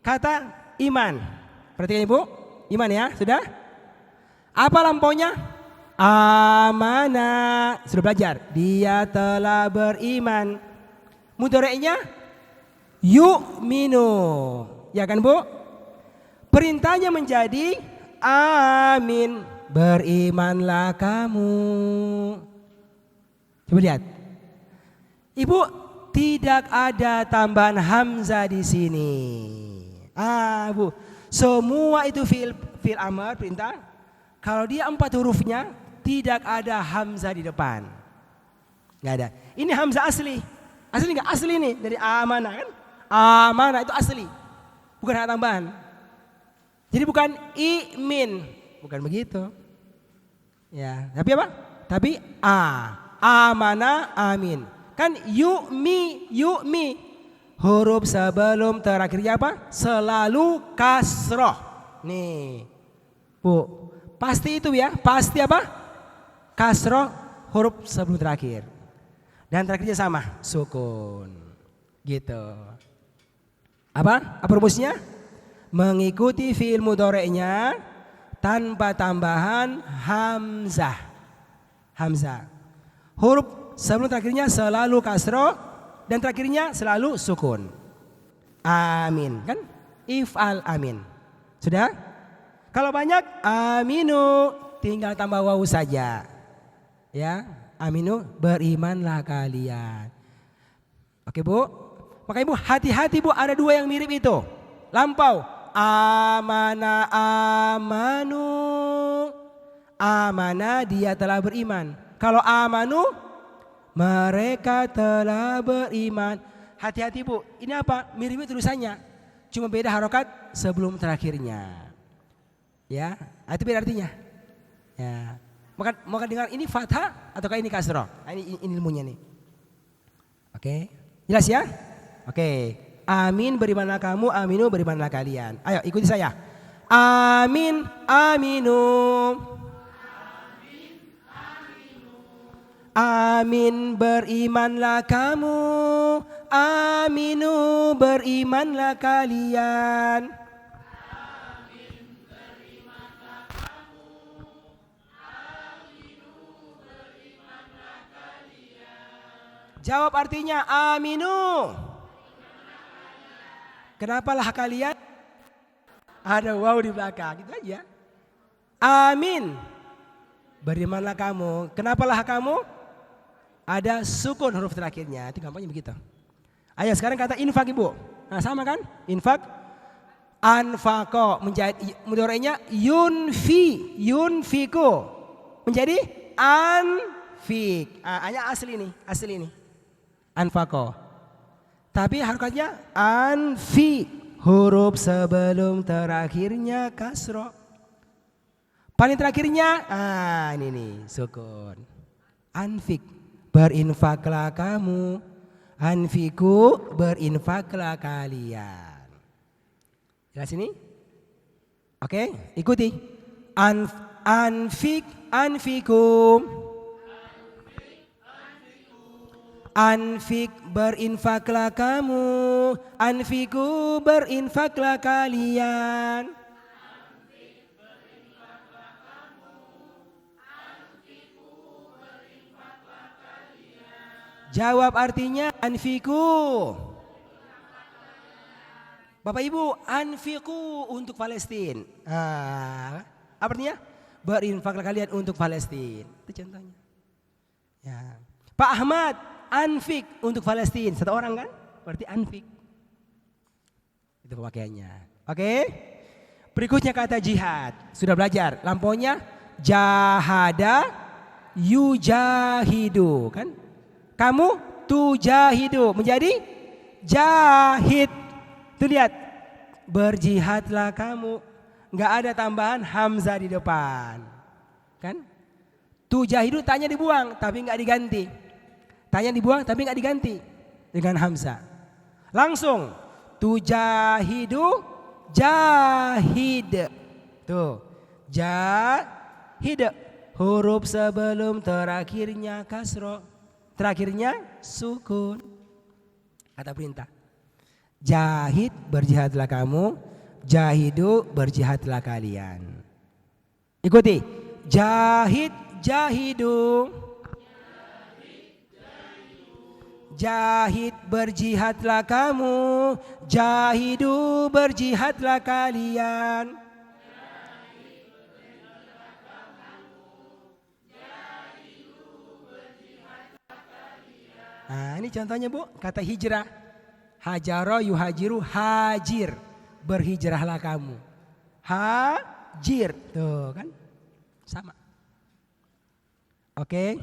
kata iman. Perhatikan ibu, iman ya, sudah? Apa lampaunya? Amanah. Sudah belajar. Dia telah beriman. Mudhari'nya yu'minu. Ya kan bu? Perintahnya menjadi amin. Berimanlah kamu. Coba lihat. Ibu, tidak ada tambahan hamzah di sini. Bu, semua itu fi'il amr, perintah. Kalau dia 4 hurufnya, tidak ada hamzah di depan. Nggak ada. Ini hamzah asli. Asli nggak? Asli nih dari amanah kan? Amanah itu asli. Bukan hak tambahan. Jadi bukan imin. Bukan begitu. Ya, tapi apa? Tapi amanah amin. Kan yu'mi. Huruf sebelum terakhirnya apa? Selalu kasroh. Nih. Bu, pasti itu ya. Pasti apa? Kasroh huruf sebelum terakhir. Dan terakhirnya sama, sukun. Gitu. Apa rumusnya? Mengikuti fi'il mudhari'nya tanpa tambahan hamzah. Hamzah. Huruf sebelum terakhirnya selalu kasroh dan terakhirnya selalu sukun. Amin, kan? If'al amin. Sudah? Kalau banyak aminu, tinggal tambah wawu saja. Ya, aminu, berimanlah kalian. Oke bu, maka ibu hati-hati bu, ada 2 yang mirip itu. Lampau, amana amanu. Amana dia telah beriman. Kalau amanu, mereka telah beriman. Hati-hati bu, ini apa? Mirip tulisannya. Cuma beda harokat sebelum terakhirnya. Ya, itu beda artinya. Ya. Maka dengar ini fathah ataukah ini kasroh? Nah, ini ilmunya nih. Oke, jelas ya? Oke, amin berimanlah kamu, aminu berimanlah kalian. Ayo ikuti saya. Amin, aminu. Amin berimanlah kamu, aminu berimanlah kalian. Jawab artinya aminu. Kenapalah kalian? Ada waw di belakang, gitu aja. Amin. Berimanlah kamu. Kenapalah kamu? Ada sukun huruf terakhirnya. Itu gampangnya begitu. Ayo sekarang kata infak ibu. Nah sama kan? Infak. Anfako menjadi mudhari'nya yunfiku. Menjadi anfik. Hanya asli nih. Anfako. Tapi harokatnya anfi. Huruf sebelum terakhirnya kasroh. Paling terakhirnya ini nih sukun. Anfik. Berinfaklah kamu. Anfiku berinfaklah kalian. Jelas ini? Oke, ikuti. Anfik anfikum. Anfik berinfaklah kamu, anfiku berinfaklah kalian. Jawab artinya anfiku. Bapak Ibu, anfiku untuk Palestina. Apa artinya? Berinfaklah kalian untuk Palestina. Itu contohnya. Ya. Pak Ahmad, anfik untuk Palestina. Satu orang kan? Berarti anfik. Itu pemakaiannya. Oke? Berikutnya kata jihad. Sudah belajar. Lampaunya jahada yujahidu. Kan? Kamu tujahidu. Menjadi jahid. Tuh lihat. Berjihadlah kamu. Nggak ada tambahan hamzah di depan. Kan? Tujahidu tanya dibuang tapi nggak diganti. Tanya dibuang tapi nggak diganti dengan hamzah. Langsung tujahidu jahid. Tuh. Jahid. Huruf sebelum terakhirnya kasro. Terakhirnya sukun. Kata perintah. Jahid berjihadlah kamu. Jahidu berjihadlah kalian. Ikuti. Jahid jahidu. Jahid berjihadlah kamu. Jahidu berjihadlah kalian. Nah ini contohnya Bu. Kata hijrah. Hajaro yuhajiru hajir. Berhijrahlah kamu. Hajir. Tuh kan. Sama. Oke.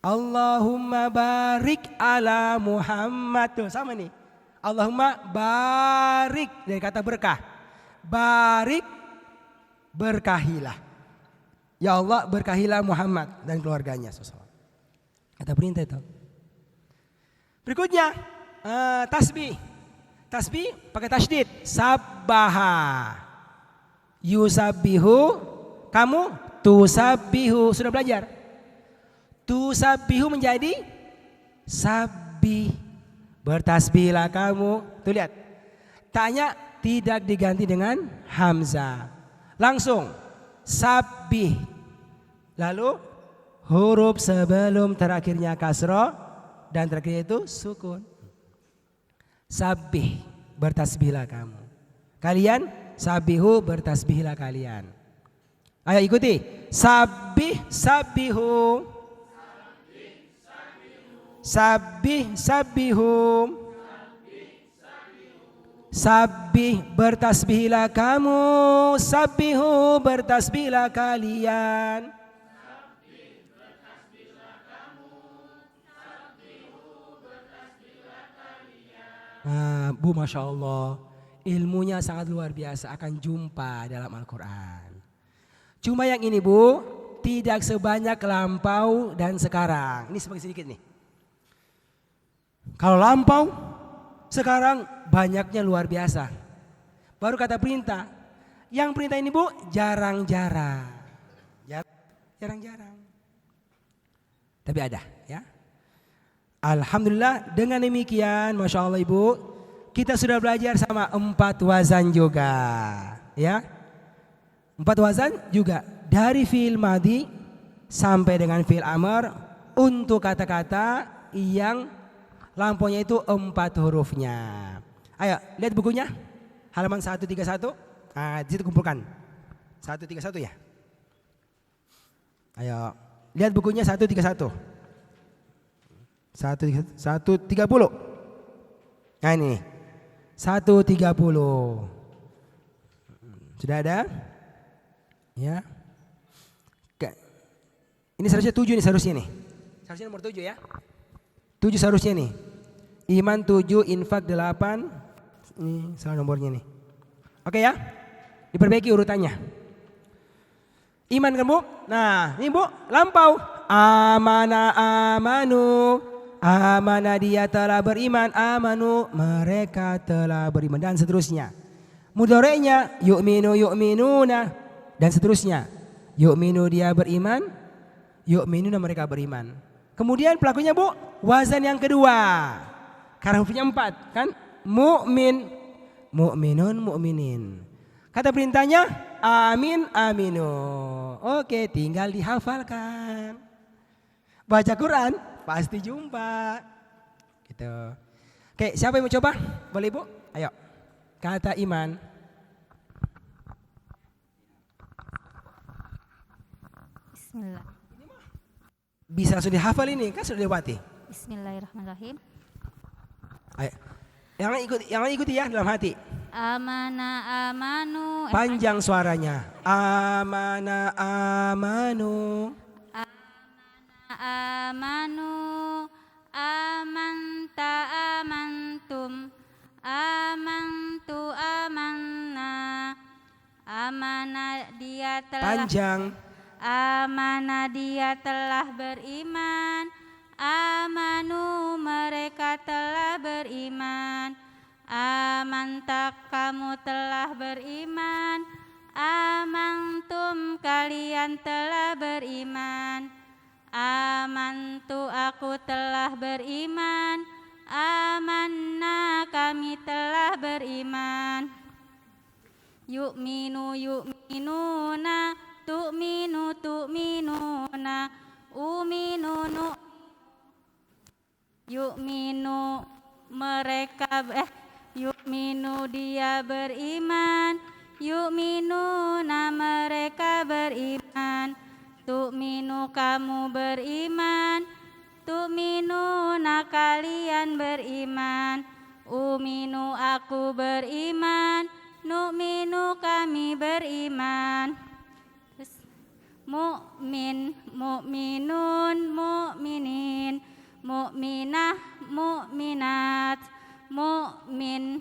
Allahumma barik ala Muhammad. Tuh sama nih. Allahumma barik. Dari kata berkah. Barik. Berkahilah. Ya Allah berkahilah Muhammad dan keluarganya. Kata perintah itu. Berikutnya. Tasbih. Tasbih pakai tasydid. Sabbaha. Yusabbihu. Kamu tusabbihu. Sudah belajar. Tusabbihu menjadi sabbih. Bertasbihlah kamu. Tuh lihat. Tanya tidak diganti dengan hamzah. Langsung. Sabbih. Lalu huruf sebelum terakhirnya kasroh. Dan terakhirnya itu sukun. Sabbih. Bertasbihlah kamu. Kalian sabbihu bertasbihlah kalian. Ayo ikuti. Sabbih sabbihu. Sabbih sabbihu. Sabbih bertasbihlah kamu. Sabbihu bertasbihlah kalian. Nah, Bu, Masya Allah, ilmunya sangat luar biasa, akan jumpa dalam Al-Quran. Cuma yang ini Bu, tidak sebanyak lampau dan sekarang. Ini sebagai sedikit nih. Kalau lampau, sekarang banyaknya luar biasa. Baru kata perintah. Yang perintah ini Bu, jarang-jarang. Jarang-jarang. Tapi ada ya. Alhamdulillah dengan demikian Masya Allah Ibu, kita sudah belajar sama 4 wazan juga ya. 4 wazan juga dari fi'il madhi sampai dengan fi'il amr untuk kata-kata yang lampaunya itu 4 hurufnya. Ayo lihat bukunya halaman 131. Nah, di situ kumpulkan 131 ya. Ayo lihat bukunya 131. 130. Nah ini 130. Sudah ada? Ya. Ini seharusnya 7 nih seharusnya nih. Seharusnya nomor 7 ya. 7 seharusnya nih. Iman 7, infak 8. Ini salah nomornya nih. Oke ya. Diperbaiki urutannya. Iman kan Bu? Nah ini Bu lampau. Amana amanu. Amana dia telah beriman. Amanu mereka telah beriman. Dan seterusnya. Mudhari'nya yu'minu yu'minuna. Dan seterusnya. Yu'minu dia beriman. Yu'minuna mereka beriman. Kemudian pelakunya Bu. Wazan yang kedua. Karena hurufnya 4 kan. Mu'min. Mu'minun mu'minin. Kata perintahnya amin aminu. Oke tinggal dihafalkan. baca Quran, pasti jumpa. Gitu. Oke, siapa yang mau coba? Boleh Ibu? Ayo. Kata iman. Bismillah. Bisa langsung dihafal ini, kan sudah lewati. Bismillahirrahmanirrahim. Ayo. Yang ikuti ya dalam hati. Amana amanu. Panjang suaranya. Amana amanu. Amanu amanta amantum amantu amanna amana dia telah Panjang. amana dia telah beriman amanu mereka telah beriman amanta kamu telah beriman amantum kalian telah beriman amantu aku telah beriman amanna kami telah beriman yu'minu yu'minuna tu'minu tu'minuna uminu nu yu'minu mereka yu'minu dia beriman yu'minuna mereka beriman tu'minu kamu beriman tu'minuna kalian beriman uminu aku beriman nu'minu kami beriman terus mu'min mu'minun mu'minin mu'minah mu'minat mu'min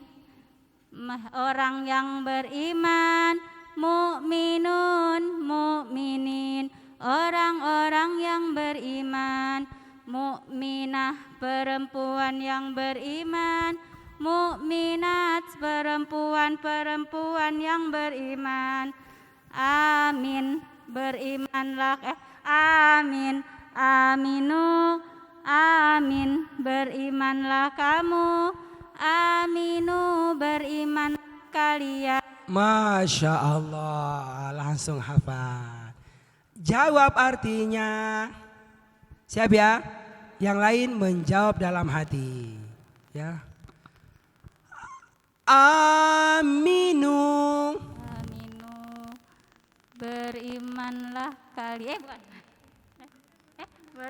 orang yang beriman mu'minun mu'minin orang-orang yang beriman mukminah perempuan yang beriman mukminat perempuan-perempuan yang beriman amin berimanlah amin aminu amin berimanlah kamu aminu beriman kalian. Masya Allah, langsung hafal. Jawab artinya. Siap ya? Yang lain menjawab dalam hati. Ya. Aminu. Aminu berimanlah kalian.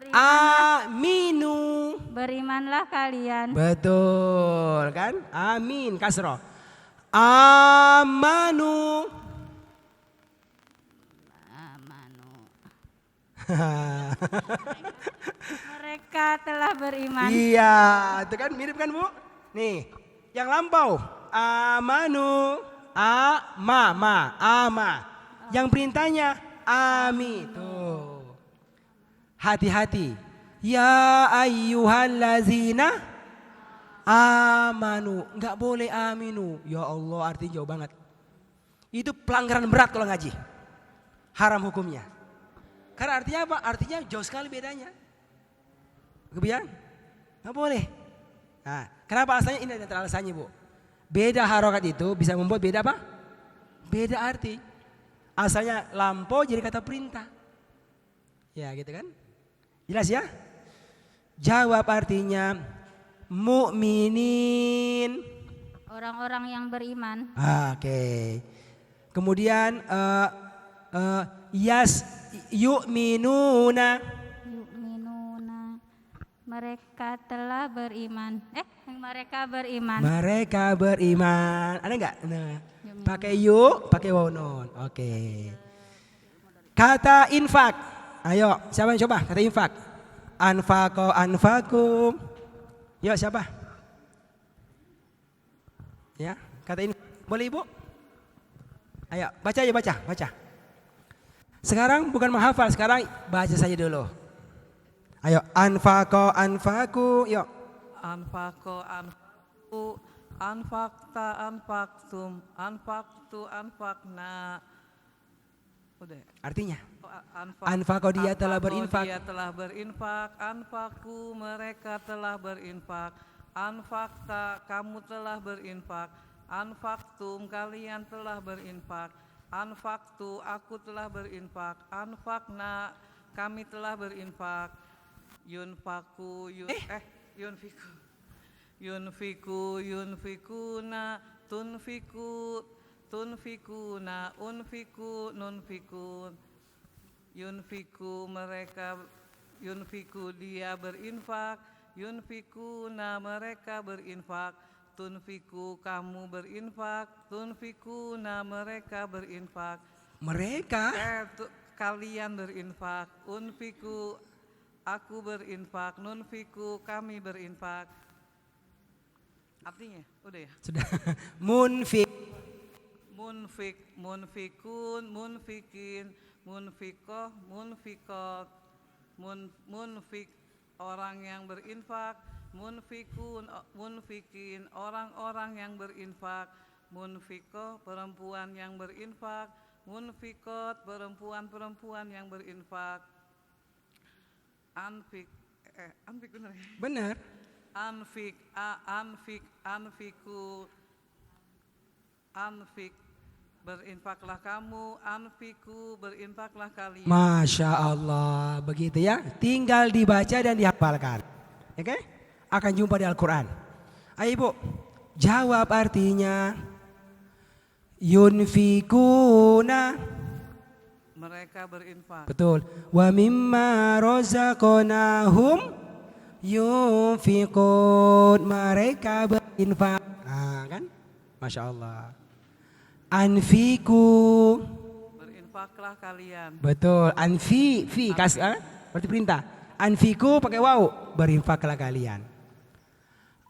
Aminu. Berimanlah kalian. Betul kan? Amin kasroh. Amanu. Amanu. Mereka telah beriman. Iya, itu kan mirip kan Bu? Nih, yang lampau. Amanu. Ama. Yang perintahnya ami. Tuh. Hati-hati. Ya ayyuhallazina amanu. Enggak boleh aminu. Ya Allah, artinya jauh banget. Itu pelanggaran berat kalau ngaji. Haram hukumnya. Karena artinya apa? Artinya jauh sekali bedanya. Kemudian? Enggak boleh. Nah, kenapa alasannya? Ini ada alasannya Bu. Beda harokat itu bisa membuat beda apa? Beda arti. Asalnya lampau jadi kata perintah. Ya gitu kan? Jelas ya? Jawab artinya mukminin. Orang-orang yang beriman. Oke. Kemudian yas yu'minuna. Yu'minuna. Mereka telah beriman. Mereka beriman. Mereka beriman. Ada enggak? Nah, pakai yu, pakai wawun. Oke. Kata infak. Ayo, siapa yang coba kata infak? Anfaqo anfakum. Yuk siapa? Ya, kata infak. Boleh Ibu? Ayo, baca aja baca. Sekarang bukan menghafal, sekarang baca saja dulu. Ayo, anfaqo anfaku. Yuk. Anfaqo anfaku, anfaqta anfaqtum, anfaqtu anfaqna. Udah. Artinya? Anfaqo dia telah berinfak. Dia telah berinfak. Anfaku mereka telah berinfak. Anfaqta kamu telah berinfak. Anfaqtum kalian telah berinfak. Anfaqtu aku telah berinfak. Anfaqna kami telah berinfak. Yunfaku yunfiku. Yunfiku yunfikuna tunfiku tunfikuna unfiku nunfikun. Yunfiku mereka yunfiku dia berinfak, yunfikuna mereka berinfak, tunfiku kamu berinfak, tunfikuna mereka berinfak. Mereka Kalian berinfak, unfiku aku berinfak, nunfiku kami berinfak. Artinya udah ya? sudah. Munfik. Munfik, munfikun, munfikin, munfikoh, munfikot, munfik orang yang berinfak, munfikun, munfikin orang-orang yang berinfak, munfikoh perempuan yang berinfak, munfikot perempuan-perempuan yang berinfak. Anfik benar ya? Benar. Anfiku, anfik berinfaklah kamu, anfiku berinfaklah kalian. Masya Allah, begitu ya. Tinggal dibaca dan dihafalkan. Oke? Akan jumpa di Al-Quran. Ayo Ibu, jawab artinya. Yunfikuna. Mereka berinfak. Betul. Wa mimma razaqnahum yunfikun. Mereka berinfak. Nah, kan? Masya Allah. Anfiku. Berinfaklah kalian. Betul. Fi berarti perintah. Anfiku pakai waw, berinfaklah kalian.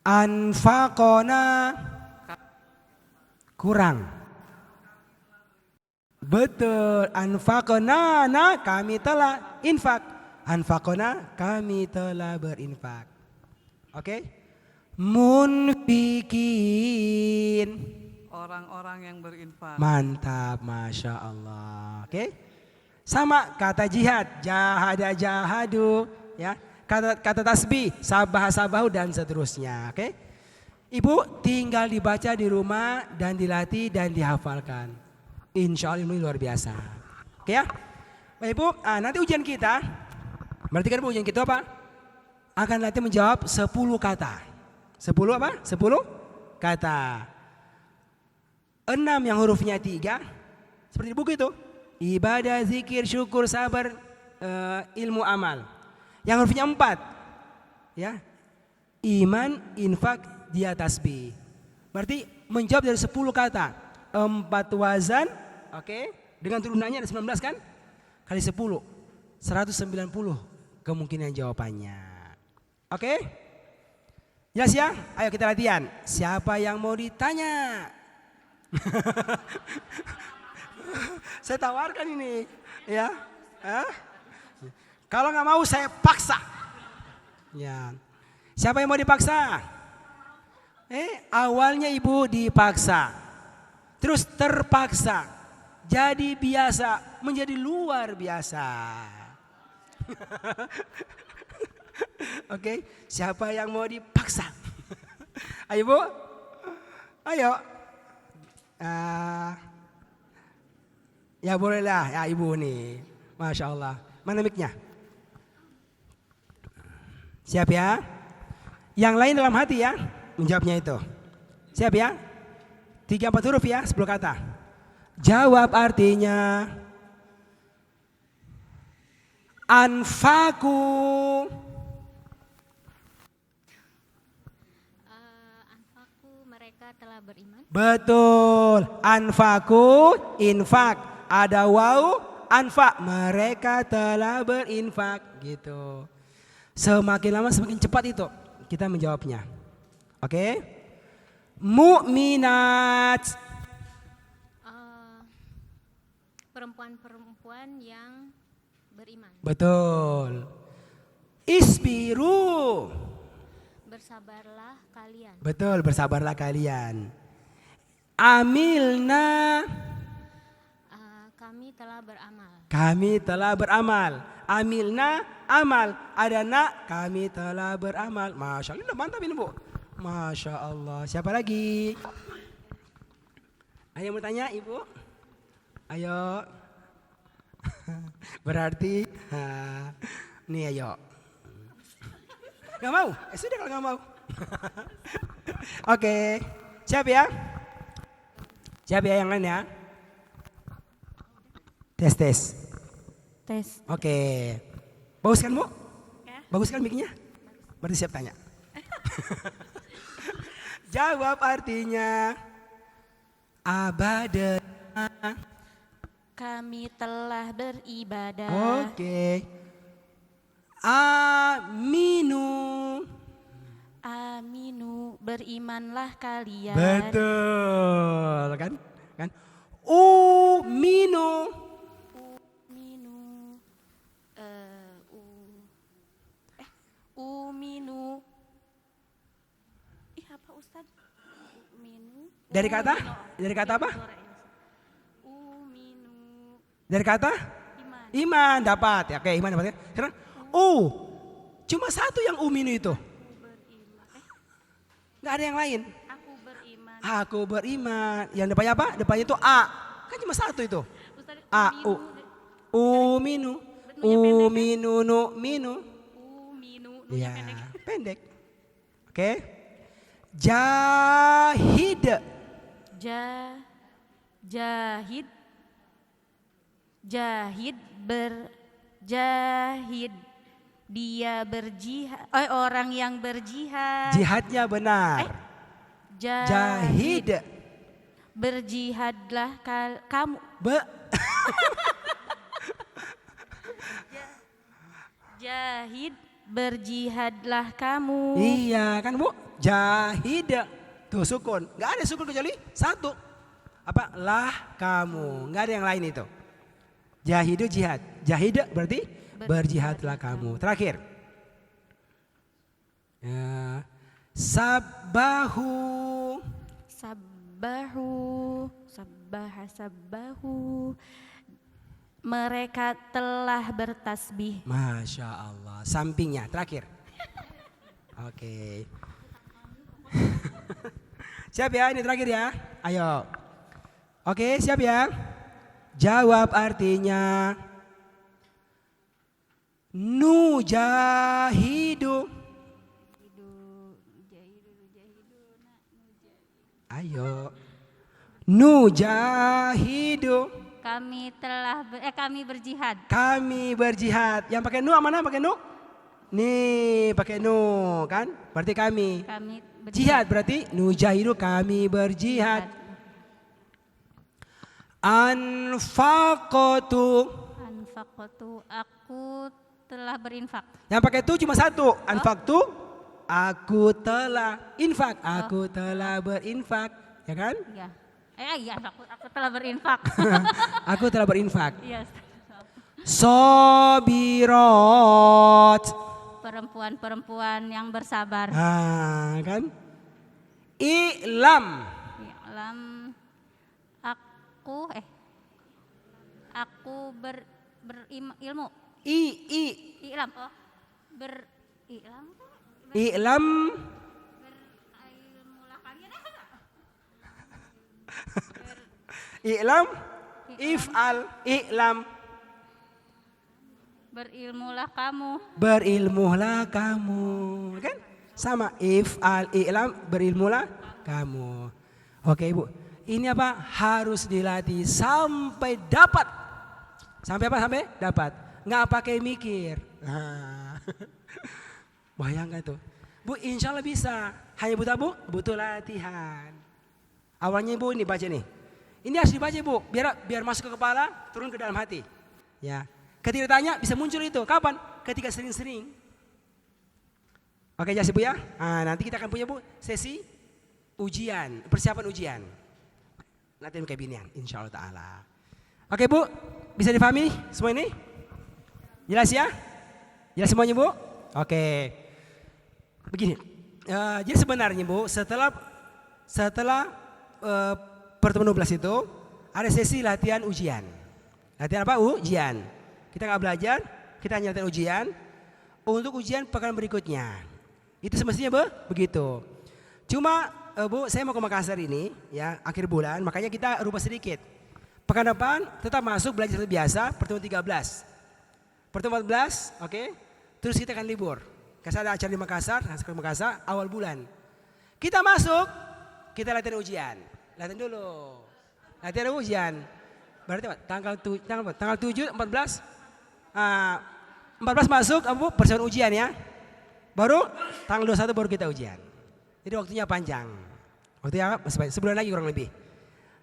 Anfaqona kurang. Betul. Anfaqona kami telah infak. Anfaqona kami telah berinfak. Oke? Munfikin. Orang-orang yang berinfak. Mantap, Masya Allah. Oke? Sama kata jihad, jahada jahadu, ya. Kata tasbih, sabah sabahu dan seterusnya. Oke? Ibu tinggal dibaca di rumah dan dilatih dan dihafalkan. Insya Allah ini luar biasa. Oke ya? Baik Ibu, nanti ujian kita, berarti kan ujian kita apa? Akan nanti menjawab 10 kata. 10 apa? 10 kata. 6 yang hurufnya 3, seperti di buku itu. Ibadah, zikir, syukur, sabar, ilmu, amal. Yang hurufnya 4, ya. Iman, infak, dia tasbih. Berarti menjawab dari 10 kata. 4 wazan, oke. Dengan turunannya ada 19 kan? Kali 10, 190 kemungkinan jawabannya. Oke? Jelas ya? Ayo kita latihan. Siapa yang mau ditanya? Saya tawarkan ini, ya. Kalau nggak mau saya paksa. Ya. Siapa yang mau dipaksa? Awalnya ibu dipaksa, terus terpaksa, jadi biasa, menjadi luar biasa. Oke, siapa yang mau dipaksa? Ayo Bu, ayo. Ya bolehlah ya ibu nih, Masya Allah. Mana mic-nya? Siap ya? Yang lain dalam hati ya, menjawabnya itu. Siap ya? 3-4 huruf ya, 10 kata. Jawab artinya. Anfaku. Anfaku mereka telah beriman. Betul. Anfaku, infak. Ada waw, anfak. Mereka telah berinfak. Gitu. Semakin lama semakin cepat itu kita menjawabnya. Oke? Mukminat. Perempuan-perempuan yang beriman. Betul. Isbiru. Bersabarlah kalian. Betul, bersabarlah kalian. Amilna. Kami telah beramal. Kami telah beramal. Amilna, amal. Ada nak, kami telah beramal. Masya Allah, mantap ini Bu. Masya Allah. Siapa lagi? Ayo mau tanya Ibu? Ayo. Berarti, nih ayo. Gak mau? Sudah kalau gak mau. Oke, siap ya? Siap ya yang lain ya? Tes, tes. Tes. Oke. Bagus kan Bu? Ya. Bagus kan mic-nya? Berarti siap tanya. Jawab artinya abada. Kami telah beribadah. Oke. Aminu. Aminu, berimanlah kalian. Betul kan? Kan? Uminu. Minu. Uminu. Ih, apa Ustaz? Uminu. Dari kata? Dari kata apa? Uminu. Dari kata? Iman. Iman dapat. Ya, oke, iman dapat. Sekarang cuma satu yang uminu itu. Nggak ada yang lain. Aku beriman. Aku beriman. Yang depannya apa? Depannya itu A. Kan cuma satu itu. Ustaz, A, U. Uminu. Uminu, nu, minu. Uminu. Iya, pendek. Oke. Jahid. Jahid. Jahid berjahid. Dia berjihad. Orang yang berjihad. Jihadnya benar. Jahid. Berjihadlah kamu. Jahid, berjihadlah kamu. Iya kan Bu? Jahid. Tuh sukun. Gak ada sukun kecuali satu. Apa? Lah kamu. Gak ada yang lain itu. Jahidu jihad. Jahid berarti berjihadlah kamu. Terakhir. Ya. Sabbahu. Sabbahu. Mereka telah bertasbih. Masya Allah. Sampingnya terakhir. Oke. Siap ya, ini terakhir ya. Ayo. Oke, siap ya. Jawab artinya nujahidu. Ayo. Nujahidu. Kami berjihad. Kami berjihad. Yang pakai nu mana pakai nu? Nih, pakai nu kan? Berarti kami. Kami Jihad berarti nujahidu, kami berjihad. Anfaqtu. Aku telah berinfak. Yang pakai tu cuma satu. Anfaqtu, aku telah infak. Aku telah berinfak, ya kan? Iya. Iya, aku telah berinfak. Aku telah berinfak. Iya. Sobirat. Perempuan-perempuan yang bersabar. Kan? I'lam. Aku berilmu. I'lam. Berilmu. I'lam. Berilmulah kalian. I'lam. If'al. I'lam. Berilmulah kamu. Berilmulah kamu. Kan? Sama. If'al. I'lam. Berilmulah kamu. Oke Ibu. Ini apa? Harus dilatih sampai dapat. Sampai apa? Sampai dapat. Nggak pakai mikir. Nah. Bayangkan tuh. Bu, insya Allah bisa. Hanya butuh Bu? Butuh latihan. Awalnya Bu ini baca nih. Ini harus dibaca Bu. Biar masuk ke kepala, turun ke dalam hati. Ya. Ketika ditanya bisa muncul itu. Kapan? Ketika sering-sering. Oke jelas Bu ya. Nah, nanti kita akan punya Bu sesi ujian. Persiapan ujian. Latihan kayak ginian. Insya Allah Ta'ala. Oke Bu. Bisa difahami semua ini? Jelas ya? Jelas semuanya Bu? Oke. Begini. Jadi sebenarnya Bu setelah pertemuan 12 itu ada sesi latihan ujian. Latihan apa? Ujian. Kita nggak belajar, kita hanya latihan ujian. Untuk ujian pekan berikutnya. Itu semestinya Bu, begitu. Cuma Bu, saya mau ke Makassar ini ya akhir bulan, makanya kita rubah sedikit. Pekan depan tetap masuk belajar seperti biasa, pertemuan 13. Pertemuan 14, oke. Terus kita akan libur. Kasih ada acara di Makassar, awal bulan. Kita masuk, kita latihan ujian. Latihan dulu. Latihan ujian. Berarti apa? Tanggal 7, 14. 14 masuk, persiapan ujian ya. Baru tanggal 21 baru kita ujian. Jadi waktunya panjang. Waktunya masih banyak, sebulan lagi kurang lebih.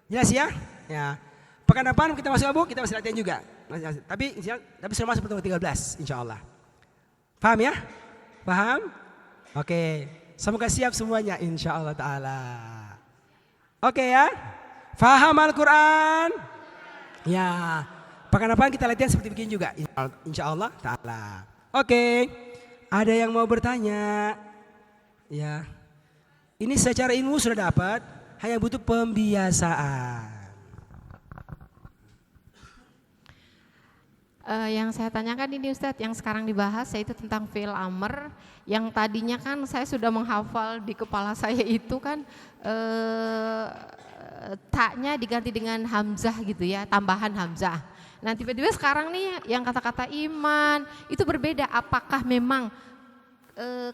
Jelas ya? Ya. Pekan depan kita masuk Abu, kita masih latihan juga. Tapi sudah masuk pertemuan 13 insya Allah. Paham ya? Paham? Oke. Semoga siap semuanya insya Allah ta'ala. Oke ya? Faham Al-Quran? Ya. Pekan depan kita latihan seperti begini juga insya Allah ta'ala. Oke. Ada yang mau bertanya? Ya. Ini secara ilmu sudah dapat, hanya butuh pembiasaan. Yang saya tanyakan ini Ustadz, yang sekarang dibahas yaitu tentang fi'il amr. Yang tadinya kan saya sudah menghafal di kepala saya itu kan taknya diganti dengan hamzah gitu ya, tambahan hamzah. Nah tiba-tiba sekarang nih yang kata-kata iman itu berbeda. Apakah memang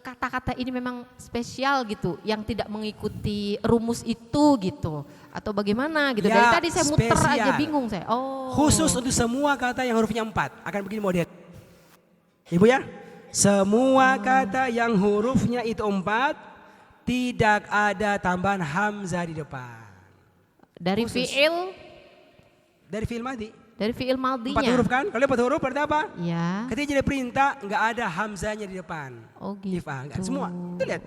kata-kata ini memang spesial gitu, yang tidak mengikuti rumus itu gitu, atau bagaimana gitu? Ya, dari tadi saya muter spesial. aja bingung saya. Oh. Khusus untuk semua kata yang hurufnya 4 akan begini model. Ibu ya, semua kata yang hurufnya itu 4 tidak ada tambahan hamzah di depan. Dari Khusus. Dari fi'il madhi. Dari fi'il 4 madhinya. huruf kan? Kalau 4 huruf berarti apa? Ya. Ketika jadi perintah nggak ada hamzahnya di depan. Oh gitu. If'al, nggak. Semua. Itu lihat.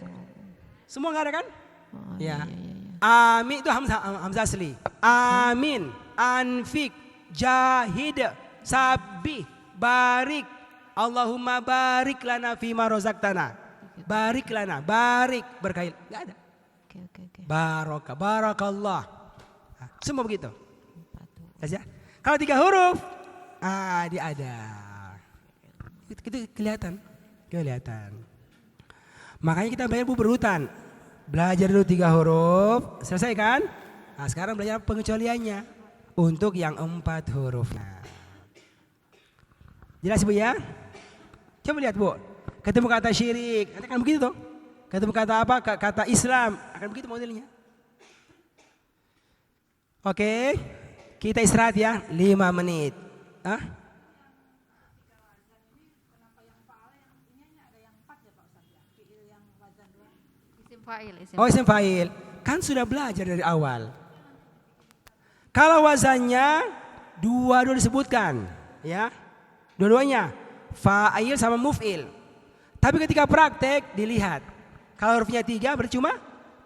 Semua nggak ada kan? Oh, Ya. iya. Amin itu hamzah asli. Amin, anfik, jahid, sabih, barik. Allahumma barik lana fima rozaqtana. Barik lana, barik, berkahi. Enggak ada. Oke. Baraka, barakallah. Nah, semua begitu. Ya. Kalau 3 huruf, dia ada. Itu kelihatan. Makanya kita belajar berurutan. Belajar dulu 3 huruf, selesai kan? Nah, sekarang belajar pengecualiannya untuk yang 4 huruf. Nah. Jelas Bu ya? Coba lihat Bu. Ketemu kata syirik, nanti kan begitu tuh. Ketemu kata apa? Kata Islam, akan begitu modelnya. Oke, kita istirahat ya 5 menit. Hah? Isim fa'il. Oh isim fa'il, kan sudah belajar dari awal. Kalau wazannya dua disebutkan, ya, dua-duanya fa'il sama muf'il. Tapi ketika praktek dilihat, kalau hurufnya 3 berarti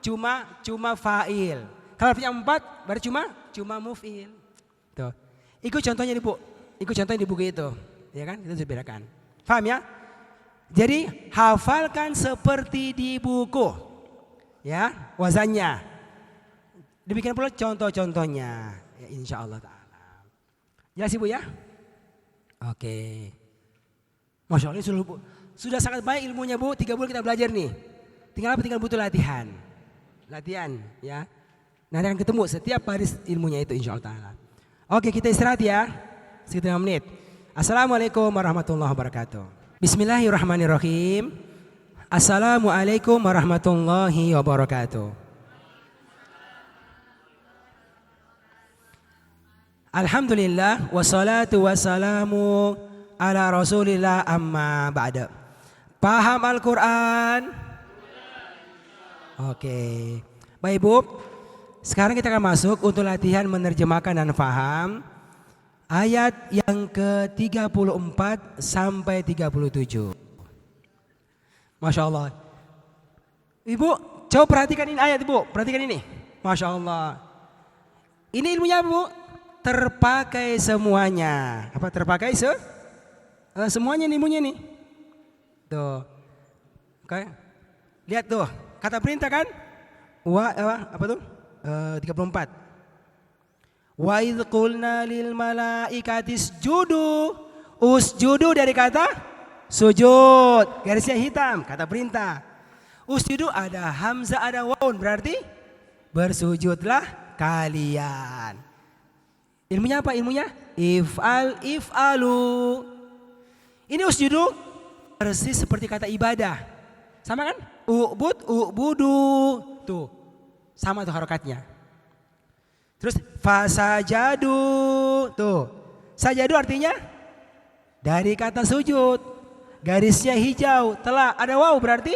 cuma fa'il. Kalau hurufnya 4 berarti cuma muf'il. Tuh, ikut contohnya di buku, di buku itu, ya kan? Itu dibedakan. Paham ya? Jadi hafalkan seperti di buku, ya, wazannya. Demikian pula contoh-contohnya, ya, insya Allah ta'ala. Jelas Ibu ya? Oke. Masya Allah ini sudah sangat baik ilmunya Bu, 3 bulan kita belajar nih. Tinggal butuh latihan. Latihan ya. Nanti akan ketemu setiap hari ilmunya itu insya Allah ta'ala. Oke kita istirahat ya, sekitar 5 menit. Assalamualaikum warahmatullahi wabarakatuh. Bismillahirrahmanirrahim. Assalamualaikum warahmatullahi wabarakatuh. Alhamdulillah wassalatu wassalamu ala rasulillah amma ba'da. Paham Al-Quran? Oke. Baik Ibu, sekarang kita akan masuk untuk latihan menerjemahkan dan faham ayat yang ke-34 sampai 37. Masya Allah. Ibu, coba perhatikan ini ayat Ibu, perhatikan ini. Masya Allah. Ini ilmunya Bu, terpakai semuanya. Apa terpakai semuanya nih ilmunya nih. Tuh. Oke. Lihat tuh, kata perintah kan? Apa tuh? 34. Wa idh qulna lil malaikati isjudu. Usjudu dari kata sujud. Garisnya hitam, kata perintah. Usjudu ada hamzah, ada waun, berarti bersujudlah kalian. Ilmunya apa? Ilmunya if'alu. Ini usjudu persis seperti kata ibadah. Sama kan? U'bud, u'budu. Tuh, sama tuh harokatnya. Terus fasajadu. Tuh, sajadu artinya dari kata sujud. Garisnya hijau, telah ada waw berarti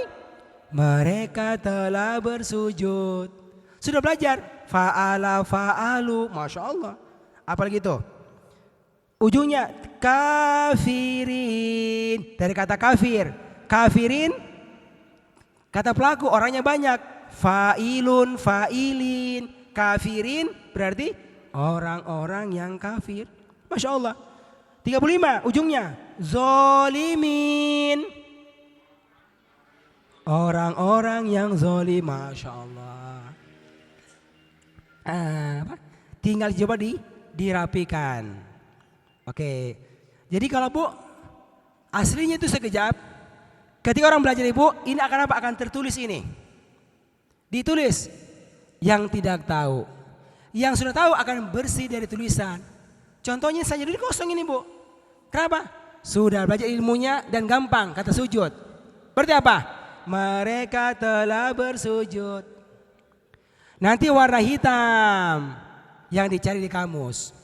mereka telah bersujud. Sudah belajar fa'ala fa'alu, Masya Allah. Apalagi itu? Ujungnya kafirin, dari kata kafir. Kafirin kata pelaku orangnya banyak. Fa'ilun, fa'ilin. Kafirin berarti orang-orang yang kafir. Masya Allah. 35 ujungnya zolimin, orang-orang yang zolim. Masya Allah. Apa? Tinggal coba dirapikan. Oke. Jadi kalau Bu aslinya itu sekejap. Ketika orang belajar Ibu, ini akan apa? Akan tertulis ini. Ditulis. Yang tidak tahu. Yang sudah tahu akan bersih dari tulisan. Contohnya saja dulu kosong ini Bu. Kenapa? Sudah belajar ilmunya dan gampang kata sujud. Berarti apa? Mereka telah bersujud. Nanti warna hitam yang dicari di kamus.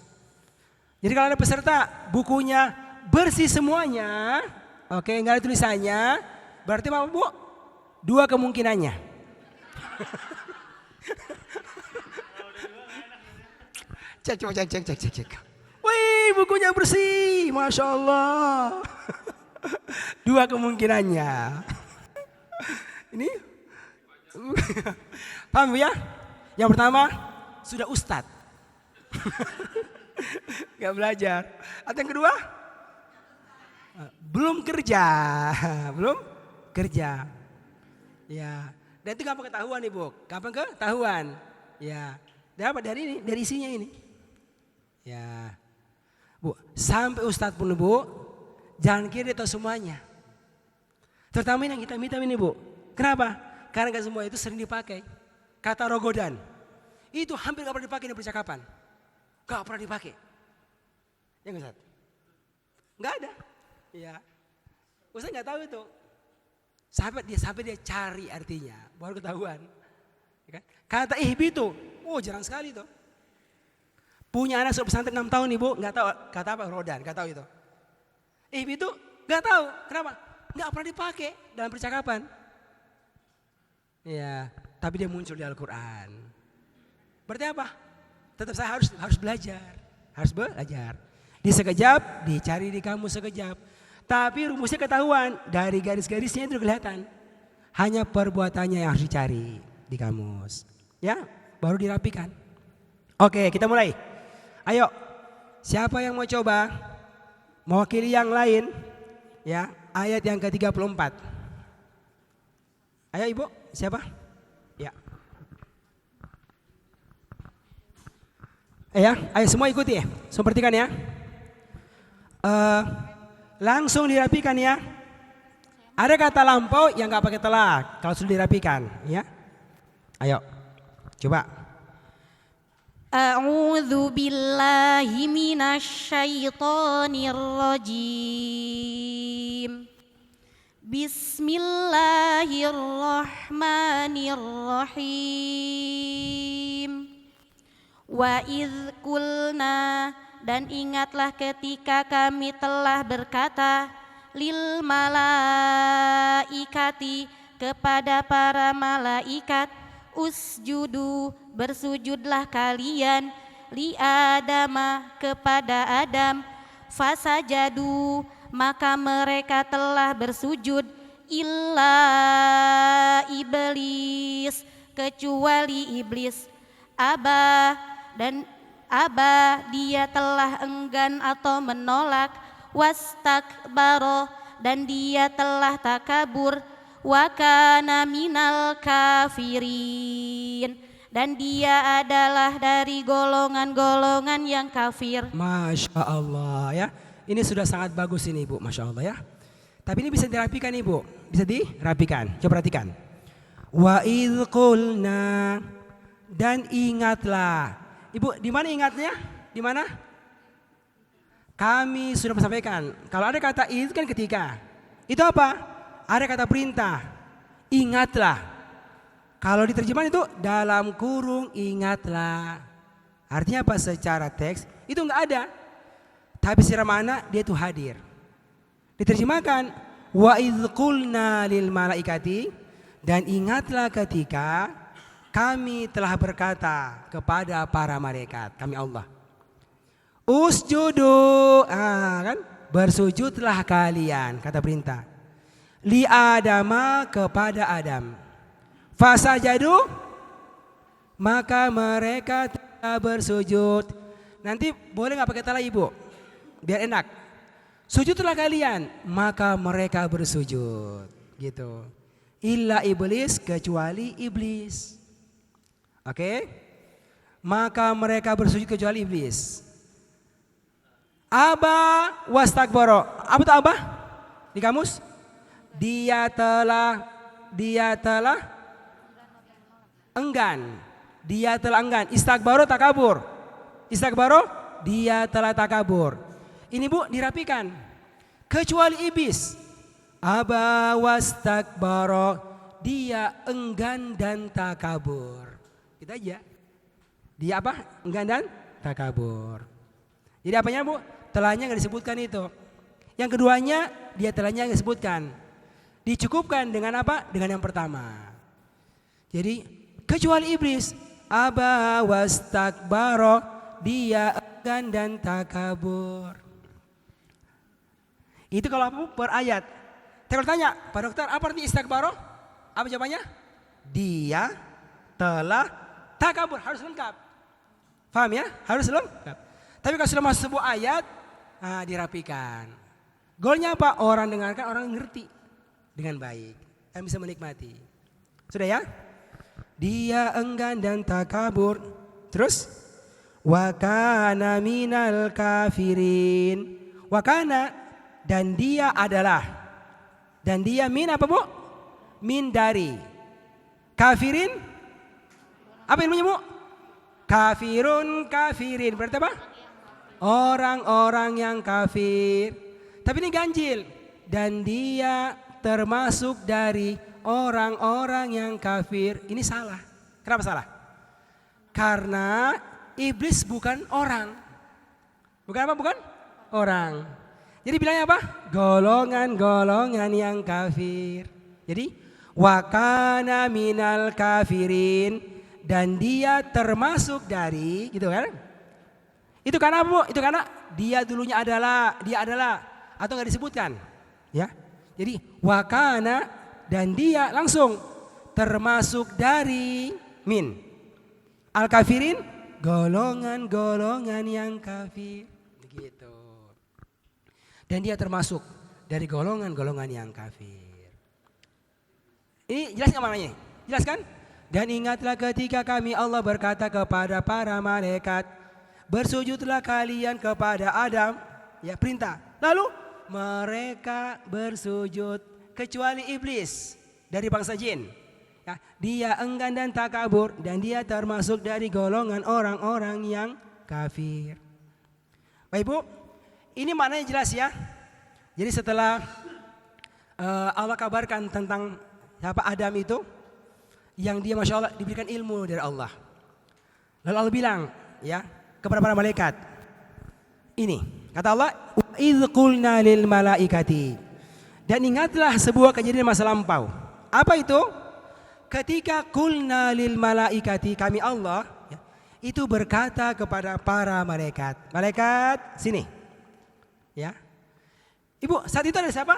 Jadi kalau ada peserta bukunya bersih semuanya, oke, nggak ada tulisannya, berarti apa Bu? Dua kemungkinannya. Cek. Wih, bukunya bersih, Masya Allah. Dua kemungkinannya. Ini, paham Bu ya? Yang pertama, sudah ustadz. Gak belajar. Atau yang kedua, belum kerja. Belum kerja. Ya, dan itu gampang ketahuan nih Bu. Gampang ketahuan. Ya, dapat dari ini, dari isinya ini. Ya, Bu, sampai ustadz pun Bu, jangan kira dia tahu semuanya. Terutama yang hitam-hitam ini Bu. Kenapa? Karena gak semua itu sering dipakai. Kata rogodan, itu hampir gak pernah dipakai di percakapan. Gak pernah dipakai. Ya nggak Ustaz? Gak ada. Ya, Ustaz gak tahu itu. Sampai dia cari artinya, baru ketahuan. Ya kan? Kata ihbitu, jarang sekali tuh. Punya anak sudah pesantren 6 tahun Ibu, nggak tahu kata apa rodan, nggak tahu itu. Itu nggak tahu, kenapa? Nggak pernah dipakai dalam percakapan. Ya, tapi dia muncul di Al-Quran. Berarti apa? Tetap saya harus belajar, Di sekejap, dicari di kamus sekejap. Tapi rumusnya ketahuan, dari garis-garisnya itu kelihatan. Hanya perbuatannya yang harus dicari di kamus. Ya, baru dirapikan. Oke, kita mulai. Ayo, siapa yang mau coba mewakili yang lain? Ya, ayat yang ke-34. Ayo Ibu, siapa? Ya. Ayo semua ikuti ya. Semua perhatikan ya. Langsung dirapikan ya. Ada kata lampau yang nggak pakai telah kalau sudah dirapikan, ya. Ayo, coba. A'udzu billahi minasyaitonir rajim. Bismillahirrahmanirrahim. Wa idz qulna, dan ingatlah ketika kami telah berkata lil malaikati, kepada para malaikat, usjudu, bersujudlah kalian, li Adama, kepada Adam, fasajadu, maka mereka telah bersujud, illa iblis, kecuali iblis, aba, dia telah enggan atau menolak, wastakbaro, dan dia telah takabur, wa kana minal kafirin, dan dia adalah dari golongan-golongan yang kafir. Masya Allah ya. Ini sudah sangat bagus ini Ibu, Masya Allah ya. Tapi ini bisa dirapikan Ibu, bisa dirapikan. Coba perhatikan. Wa idz qulna, dan ingatlah. Ibu, di mana ingatnya? Di mana? Kami sudah menyampaikan. Kalau ada kata itu kan ketika. Itu apa? Ada kata perintah. Ingatlah. Kalau diterjemahkan itu dalam kurung ingatlah. Artinya apa secara teks? Itu enggak ada. Tapi secara makna dia itu hadir. Diterjemahkan wa idz qulna lil malaikati, dan ingatlah ketika kami telah berkata kepada para malaikat, kami Allah. Usjudu, kan? Bersujudlah kalian, kata perintah. Li Adama, kepada Adam. Fasajadu, maka mereka telah bersujud. Nanti boleh nggak pakai tala ibu? Biar enak. Sujudlah kalian, maka mereka bersujud. Gitu. Illa iblis, kecuali iblis. Oke? Maka mereka bersujud kecuali iblis. Aba wastakbaro. Apa itu aba? Di kamus? Dia telah enggan. Dia telah enggan. Istakbaro takabur. Istakbaro, dia telah takabur. Ini Bu dirapikan. Kecuali iblis. Aba wastakbaro, dia enggan dan takabur. Itu aja. Dia apa? Enggan dan takabur. Jadi apanya Bu? Telahnya nggak disebutkan itu. Yang keduanya dia telahnya nggak disebutkan. Dicukupkan dengan apa? Dengan yang pertama. Jadi kecuali iblis, aba wastakbaro, dia enggan dan takabur. Itu kalau apa? Per ayat. Saya tanya, Pak Dokter, apa arti istakbaro? Apa jawabannya? Dia telah takabur, harus lengkap. Paham ya? Harus lengkap. Tapi kalau sudah masuk sebuah ayat, dirapikan. Goalnya apa? Orang dengarkan, orang ngerti dengan baik dan bisa menikmati. Sudah ya? Dia enggan dan takabur. Terus wa kana minal kafirin. Wa kana, dan dia adalah. Dan dia min apa Bu? Min dari. Kafirin. Apa ilmunya Bu? Kafirun kafirin. Berarti apa? Orang-orang yang kafir. Tapi ini ganjil. Dan dia termasuk dari orang-orang yang kafir. Ini salah. Kenapa salah? Karena iblis bukan orang. Bukan apa? Bukan orang. Jadi bilangnya apa? Golongan-golongan yang kafir. Jadi wakana minal kafirin, dan dia termasuk dari, gitu kan? Itu karena apa Bu? Itu karena dia dulunya adalah, dia adalah, atau nggak disebutkan, ya? Jadi wakana, dan dia langsung termasuk dari min al kafirin, golongan-golongan yang kafir, begitu. Dan dia termasuk dari golongan-golongan yang kafir. Ini jelas nggak maknanya? Jelas kan? Dan ingatlah ketika kami Allah berkata kepada para malaikat, bersujudlah kalian kepada Adam. Ya, perintah. Lalu mereka bersujud kecuali iblis dari bangsa jin. Ya, dia enggan dan takabur, dan dia termasuk dari golongan orang-orang yang kafir. Baik Bu, ini maknanya jelas ya. Jadi setelah Allah kabarkan tentang siapa Adam itu, yang dia Masya Allah diberikan ilmu dari Allah. Lalu Allah bilang ya kepada para malaikat, ini kata Allah, idz qulna lil malaikati, dan ingatlah sebuah kejadian masa lampau. Apa itu? Ketika qulna lil malaikati, kami Allah ya, itu berkata kepada para malaikat. Malaikat sini. Ya. Ibu, saat itu ada siapa?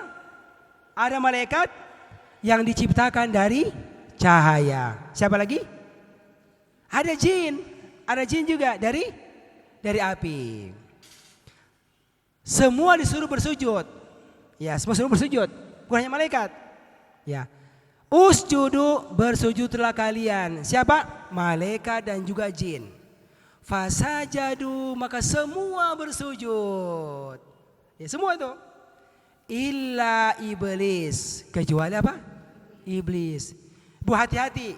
Ada malaikat yang diciptakan dari cahaya. Siapa lagi? Ada jin. Ada jin juga dari api. Semua disuruh bersujud. Ya, semua disuruh bersujud. Bukan hanya malaikat. Ya. Usjudu, bersujudlah kalian. Siapa? Malaikat dan juga jin. Fasajadu, maka semua bersujud. Ya, semua itu. Illa iblis, kecuali apa? Iblis. Bu, hati-hati.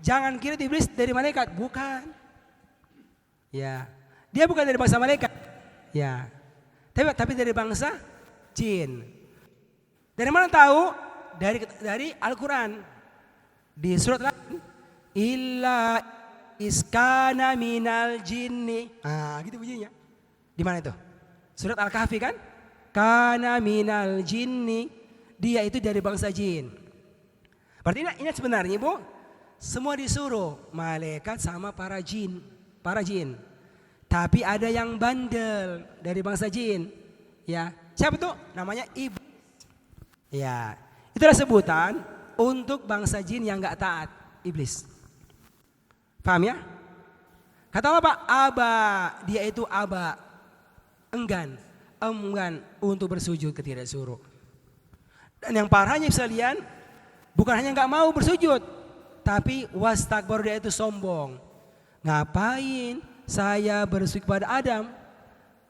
Jangan kira iblis dari malaikat, bukan. Ya. Dia bukan dari bangsa malaikat. Ya. Tapi dari bangsa jin. Dari mana tahu? Dari Al-Quran. Di surat lain, illa iskana minal jinni. Gitu bunyinya. Di mana itu? Surat Al-Kahfi kan? Kana minal jinni. Dia itu dari bangsa jin. Berarti ini sebenarnya Bu, semua disuruh malaikat sama para jin. Tapi ada yang bandel dari bangsa jin. Ya, siapa tuh? Namanya iblis. Ya, itulah sebutan untuk bangsa jin yang enggak taat, iblis. Paham ya? Kata Allah Pak, aba, dia itu aba, enggan untuk bersujud ketika disuruh. Dan yang parahnya sekalian, bukan hanya enggak mau bersujud, tapi wastakbar, dia itu sombong. Ngapain saya bersujud kepada Adam?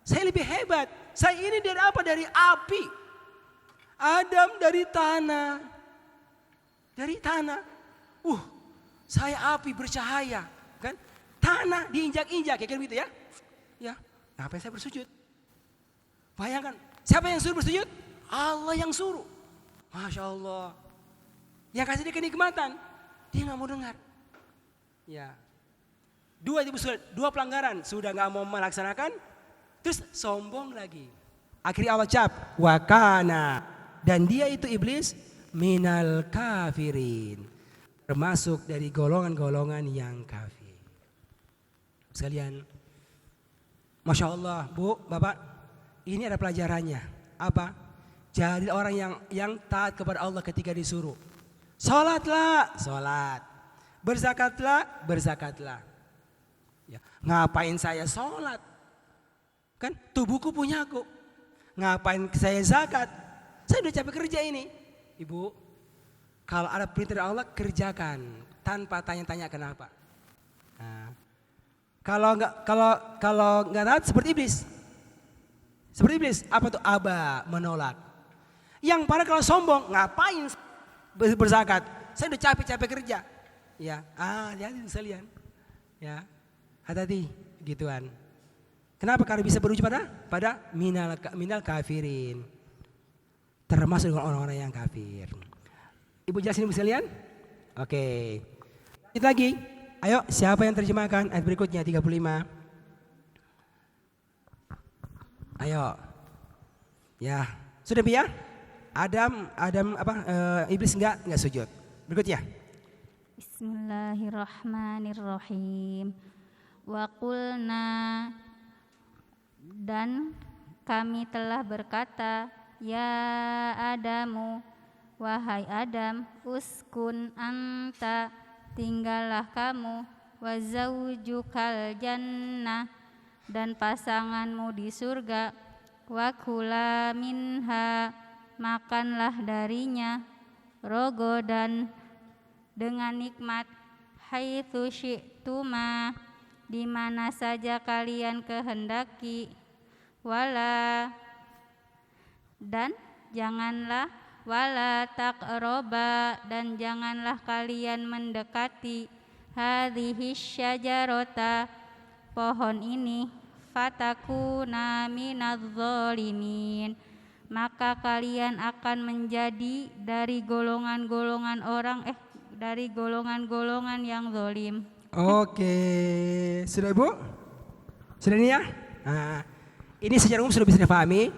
Saya lebih hebat. Saya ini dari apa? Dari api. Adam dari tanah. Dari tanah. Saya api bercahaya, kan? Tanah diinjak-injak, kayak gitu ya. Ya, ngapain saya bersujud? Bayangkan, siapa yang suruh bersujud? Allah yang suruh. Masya Allah. Yang kasih dia kenikmatan, dia nggak mau dengar. Ya. Dua pelanggaran, sudah nggak mau melaksanakan, terus sombong lagi. Akhirnya Allah cap, wakana, dan dia itu iblis minal kafirin, termasuk dari golongan-golongan yang kafir. Sekalian, Masya Allah, Bu, Bapak, ini ada pelajarannya. Apa? Jadi orang yang taat kepada Allah ketika disuruh. Sholatlah, sholat. Berzakatlah, berzakatlah. Ya, ngapain saya sholat? Kan tubuhku punya aku. Ngapain saya zakat? Saya udah capek kerja ini. Ibu, kalau ada perintah dari Allah, kerjakan tanpa tanya-tanya kenapa. Nah, kalau nggak taat seperti iblis. Seperti iblis, apa tuh? Aba, menolak. Yang parah kalau sombong, ngapain berzakat? Saya udah capek-capek kerja. Ya, hati-hati sekalian. Ya, hati-hati gituan. Kenapa? Karena bisa berujung pada minal kafirin. Termasuk dengan orang-orang yang kafir. Ibu jelasin Ibu sekalian? Oke. Lanjut lagi. Ayo, siapa yang terjemahkan ayat berikutnya 35? Ayo. Ya, sudah ya? Adam iblis enggak sujud. Berikutnya. Bismillahirrahmanirrahim. Wa qulna, dan kami telah berkata, ya Adamu, wahai Adam, uskun anta, tinggallah kamu, wa zaujukal jannah, dan pasanganmu di surga, wa kula minha, makanlah darinya, rogodan, dengan nikmat, haitsu syi'tuma, di mana saja kalian kehendaki, wala, dan janganlah, wala taqroba, dan janganlah kalian mendekati, hadhihi syajarota, pohon ini, fatakuna minadz-dzalimin, maka kalian akan menjadi dari golongan-golongan dari golongan-golongan yang zalim. Oke, sudah Ibu? Sudah ini ya? Nah, ini secara umum sudah bisa dipahami,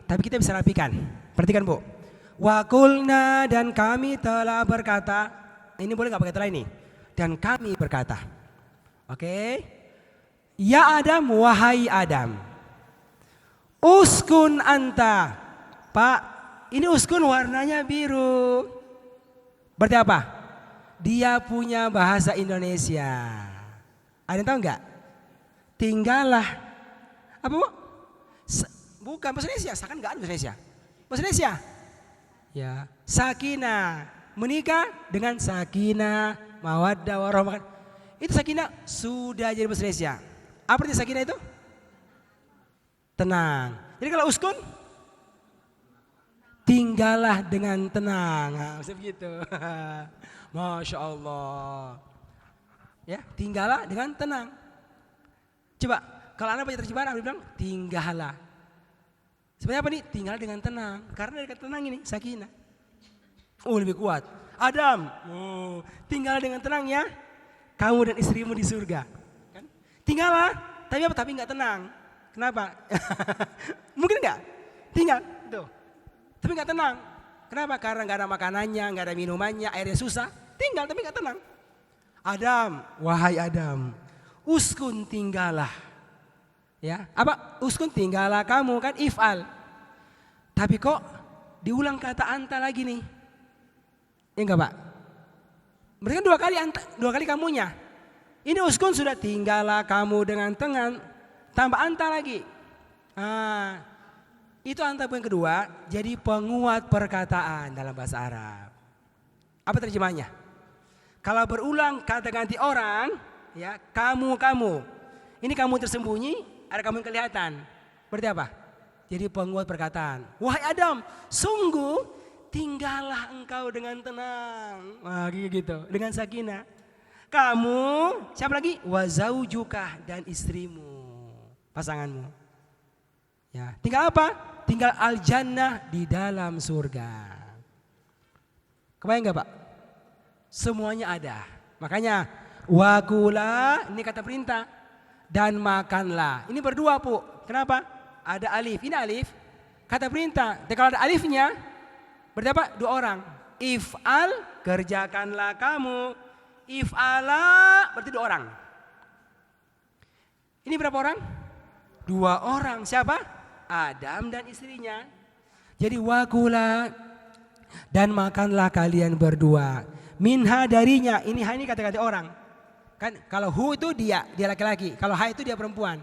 tapi kita bisa rapikan. Perhatikan Bu. Wa qulna, dan kami telah berkata. Ini boleh nggak pakai telah ini? Dan kami berkata. Oke. Ya Adam, wahai Adam. Uskun anta. Pak, ini uskun warnanya biru. Berarti apa? Dia punya bahasa Indonesia. Ada yang tahu nggak? Tinggallah. Apa Bu? Bukan bahasa Indonesia, seakan nggak ada bahasa Indonesia. Bahasa Indonesia. Ya, sakinah, menikah dengan sakinah, mawaddah warahmah. Itu sakinah sudah jadi bahasa Indonesia. Apa arti sakinah itu? Tenang. Jadi kalau uskun, tinggallah dengan tenang. Nah, begitu. Masya Allah. Ya, tinggallah dengan tenang. Coba, kalau Anda baca terjemahan, Anda bilang tinggallah. Sebenarnya apa nih? Tinggal dengan tenang. Karena dari kata tenang ini sakinah. Oh, lebih kuat. Adam, oh, tinggal dengan tenang ya. Kamu dan istrimu di surga. Kan? Tinggallah, tapi apa? Tapi nggak tenang. Kenapa? Mungkin nggak? Tinggal, tuh. Tapi nggak tenang. Kenapa? Karena nggak ada makanannya, nggak ada minumannya, airnya susah. Tinggal tapi nggak tenang. Adam, wahai Adam, uskun tinggallah. Ya, apa? Uskun tinggallah kamu kan if'al. Tapi kok diulang kata anta lagi nih? Ya enggak, Pak? Mereka dua kali kamunya. Ini uskun sudah tinggallah kamu dengan tenang, tambah anta lagi. Nah, itu anta yang kedua, jadi penguat perkataan dalam bahasa Arab. Apa terjemahnya? Kalau berulang kata ganti orang, ya kamu. Ini kamu tersembunyi, ada kamu yang kelihatan. Berarti apa? Jadi penguat perkataan. Wahai Adam, sungguh tinggallah engkau dengan tenang. Wah, gitu, dengan sakinah. Kamu, siapa lagi? Wazaujuka dan istrimu, pasanganmu. Ya, tinggal apa? Tinggal al-jannah di dalam surga. Kebayang enggak, Pak? Semuanya ada. Makanya wakula ini kata perintah dan makanlah. Ini berdua, Bu. Kenapa? Ada alif. Ini alif kata perintah. Tapi kalau ada alifnya berarti apa? Dua orang. If'al kerjakanlah kamu. If'ala berarti dua orang. Ini berapa orang? Dua orang. Siapa? Adam dan istrinya. Jadi wakula dan makanlah kalian berdua. Minha darinya. Ini kata-kata orang. Kan kalau hu itu dia laki-laki. Kalau ha itu dia perempuan.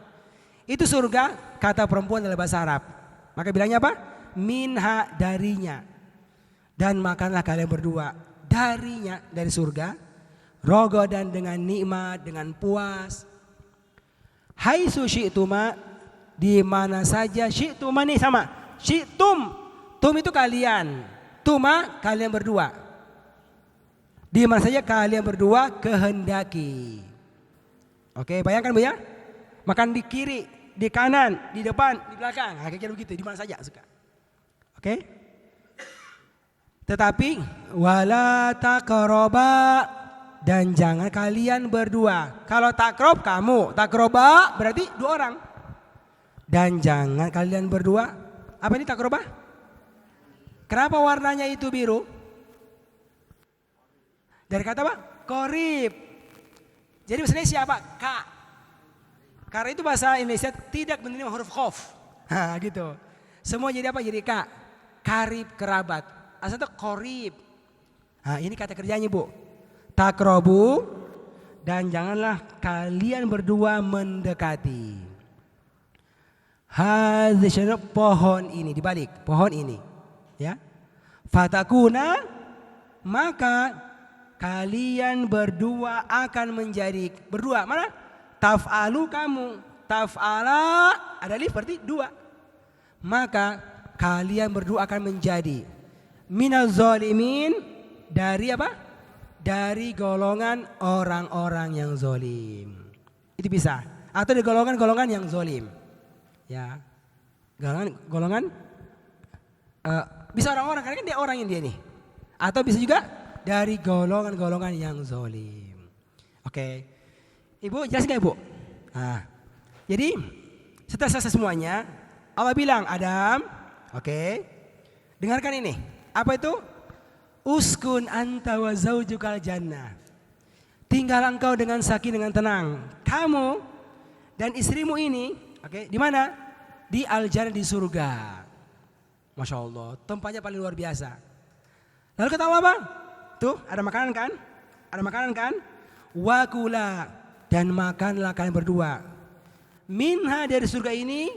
Itu surga kata perempuan dalam bahasa Arab. Maka bilangnya apa? Minha darinya. Dan makanlah kalian berdua darinya dari surga. Rogodan dengan nikmat, dengan puas. Haitsu syi'tuma di mana saja syi'tuma nih sama. Syi'tum. Tum itu kalian. Tuma kalian berdua. Di mana saja kalian berdua kehendaki. Oke, bayangkan Bu ya. Makan di kiri, di kanan, di depan, di belakang. Kira-kira begitu, di mana saja suka. Oke? Tetapi wala taqraba dan jangan kalian berdua. Kalau takrob kamu, takroba berarti dua orang. Dan jangan kalian berdua. Apa ini takroba? Kenapa warnanya itu biru? Dari kata apa? Korib. Jadi maksudnya siapa? Ka. Karena itu bahasa Indonesia tidak menerima huruf khof. Nah gitu. Semua jadi apa? Jadi ka. Karib, kerabat. Asal itu korib. Nah ini kata kerjanya Bu. Takrobu dan janganlah kalian berdua mendekati. Hadhihi pohon ini dibalik, pohon ini. Ya. Fatakuna maka kalian berdua akan menjadi berdua mana? Taf'alu kamu, taf'ala ada alif berarti dua. Maka kalian berdua akan menjadi minaz zalimin dari apa? Dari golongan orang-orang yang zolim. Itu bisa. Atau dari golongan-golongan yang zolim. Ya. Golongan bisa orang-orang karena kan dia orang yang dia nih. Atau bisa juga dari golongan-golongan yang zolim. Oke. Ibu jelas gak Ibu? Nah, jadi setelah selesai semuanya Allah bilang Adam, oke, dengarkan ini. Apa itu? Uskun anta wa zaujukal jannah. Tinggal engkau dengan sakin dengan tenang. Kamu dan istrimu ini, oke, di mana? Di al-jannah di surga. Masya Allah, tempatnya paling luar biasa. Lalu kata Allah apa? Tuh, ada makanan kan? Ada makanan kan? Wakula dan makanlah kalian berdua. Minha dari surga ini,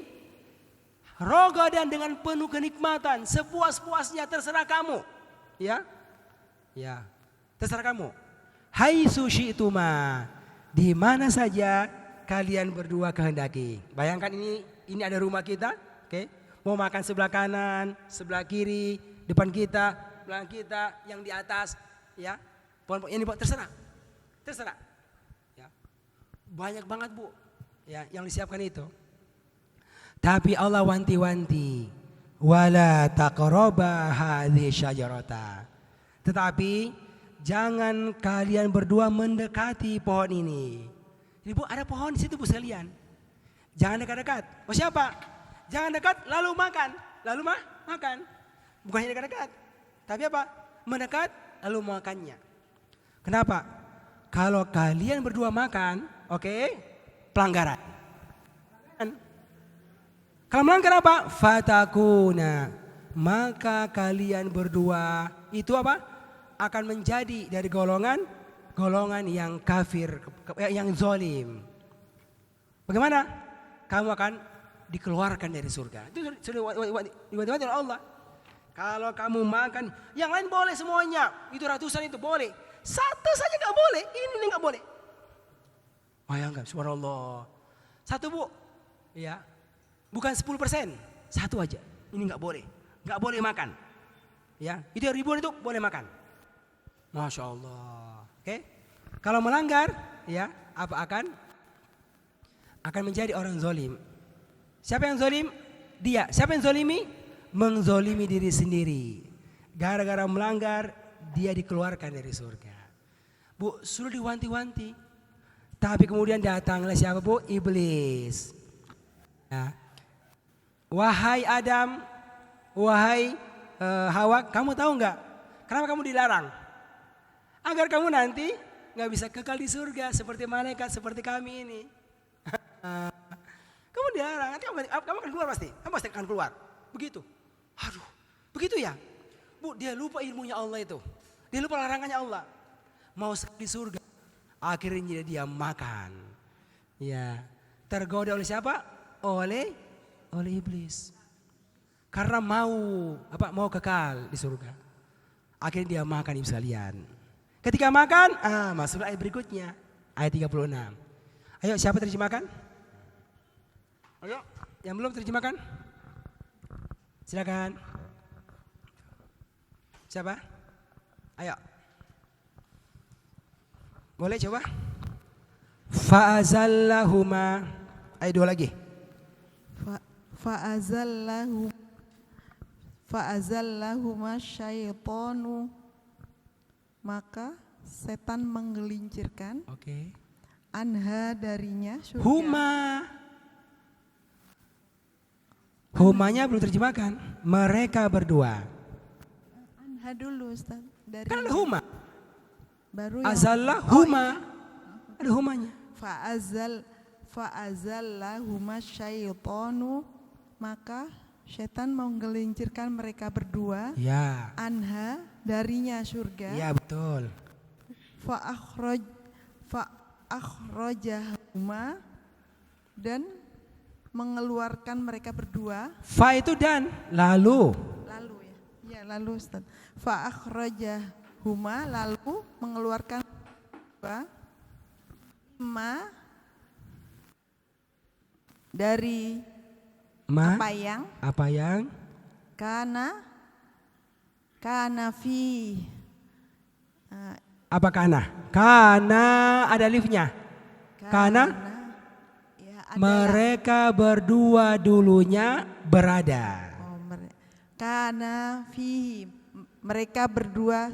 rogodan dengan penuh kenikmatan, sepuas-puasnya terserah kamu. Ya, terserah kamu. Haitsu syi'tuma, di mana saja kalian berdua kehendaki. Bayangkan ini ada rumah kita, oke? Mau makan sebelah kanan, sebelah kiri, depan kita, belakang kita, yang di atas, ya. Ini terserah. Ya. Banyak banget Bu, ya, yang disiapkan itu. Tapi Allah wanti-wanti, wala taqraba hadhihi syajarata. Tetapi jangan kalian berdua mendekati pohon ini. Jadi Bu, ada pohon di situ Bu sekalian. Jangan dekat-dekat. Oh siapa? Jangan dekat lalu makan. Lalu makan. Bukannya dekat-dekat. Tapi apa? Mendekat lalu makannya. Kenapa? Kalau kalian berdua makan, oke, pelanggaran. Kalau melanggar apa? Fatakuna. Maka kalian berdua itu apa? Akan menjadi dari golongan yang kafir, yang zalim. Bagaimana? Kamu akan dikeluarkan dari surga. Itu sudah diwajibkan oleh Allah. Kalau kamu makan, yang lain boleh semuanya. Itu ratusan itu boleh. Satu saja nggak boleh. Ini nggak boleh. Bayangkan, subhanallah. Satu Bu, ya, bukan 10%. Satu aja. Ini nggak boleh. Nggak boleh makan. Ya, itu ribuan itu boleh makan. Masya Allah. Oke. Kalau melanggar, ya, apa akan menjadi orang zalim. Siapa yang zalim? Dia. Siapa yang zalimi? Menzalimi diri sendiri. Gara-gara melanggar, dia dikeluarkan dari surga. Bu, sudah diwanti-wanti. Tapi kemudian datanglah siapa Bu? Iblis. Ya. Wahai Adam, wahai Hawa, kamu tahu nggak? Kenapa kamu dilarang? Agar kamu nanti nggak bisa kekal di surga seperti malaikat, seperti kami ini. Kamu dilarang, nanti kamu akan keluar pasti. Kamu pasti akan keluar. Begitu. Aduh, begitu ya? Bu, dia lupa ilmunya Allah itu. Dia lupa larangannya Allah. Mau di surga. Akhirnya dia makan. Ya, tergoda oleh siapa? Oleh iblis. Karena mau kekal di surga. Akhirnya dia makan ibu sekalian. Ketika makan, masuk ayat berikutnya. Ayat 36. Ayo, siapa terjemahkan? Ayo, yang belum terjemahkan? Silakan. Siapa? Ayo. Boleh coba? Fa'azallahuma. Ayo dua lagi. Fa'azallahuma syaitanu, maka setan menggelincirkan Oke. anha darinya surga. Humanya belum terjemahkan. Mereka berdua. Anha dulu Ustaz. Dari Kan ada huma. baru yang Azallah huma. Ada humanya. fa'azallahuma syaitanu, maka setan menggelincirkan mereka berdua Ya. anha darinya surga. Ya betul. Fa'akhrajahuma, dan mengeluarkan mereka berdua. Fa itu dan lalu. Lalu ya. Ya, lalu Ustaz. Fa'akhrajahuma, lalu mengeluarkan berdua. Dari Apa yang? kana fi Apa kana? Kana ada alifnya. Kana ya, adalah. mereka berdua dulunya berada. Kana fi, mereka berdua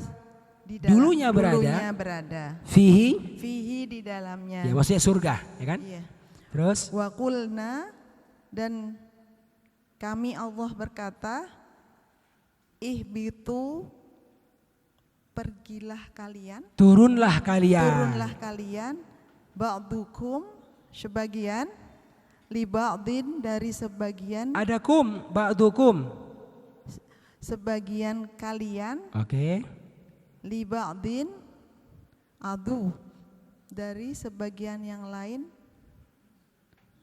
di dalam, Dulunya berada. Fihi. Di dalamnya. Ya maksudnya surga, ya kan? Iya. Terus? Wa qulna, dan kami Allah berkata, ihbitu, pergilah kalian, Turunlah kalian. ba'dukum, sebagian, li ba'din, dari sebagian, Ada kum, ba'dukum. sebagian kalian, Oke. li ba'din, adu, dari sebagian yang lain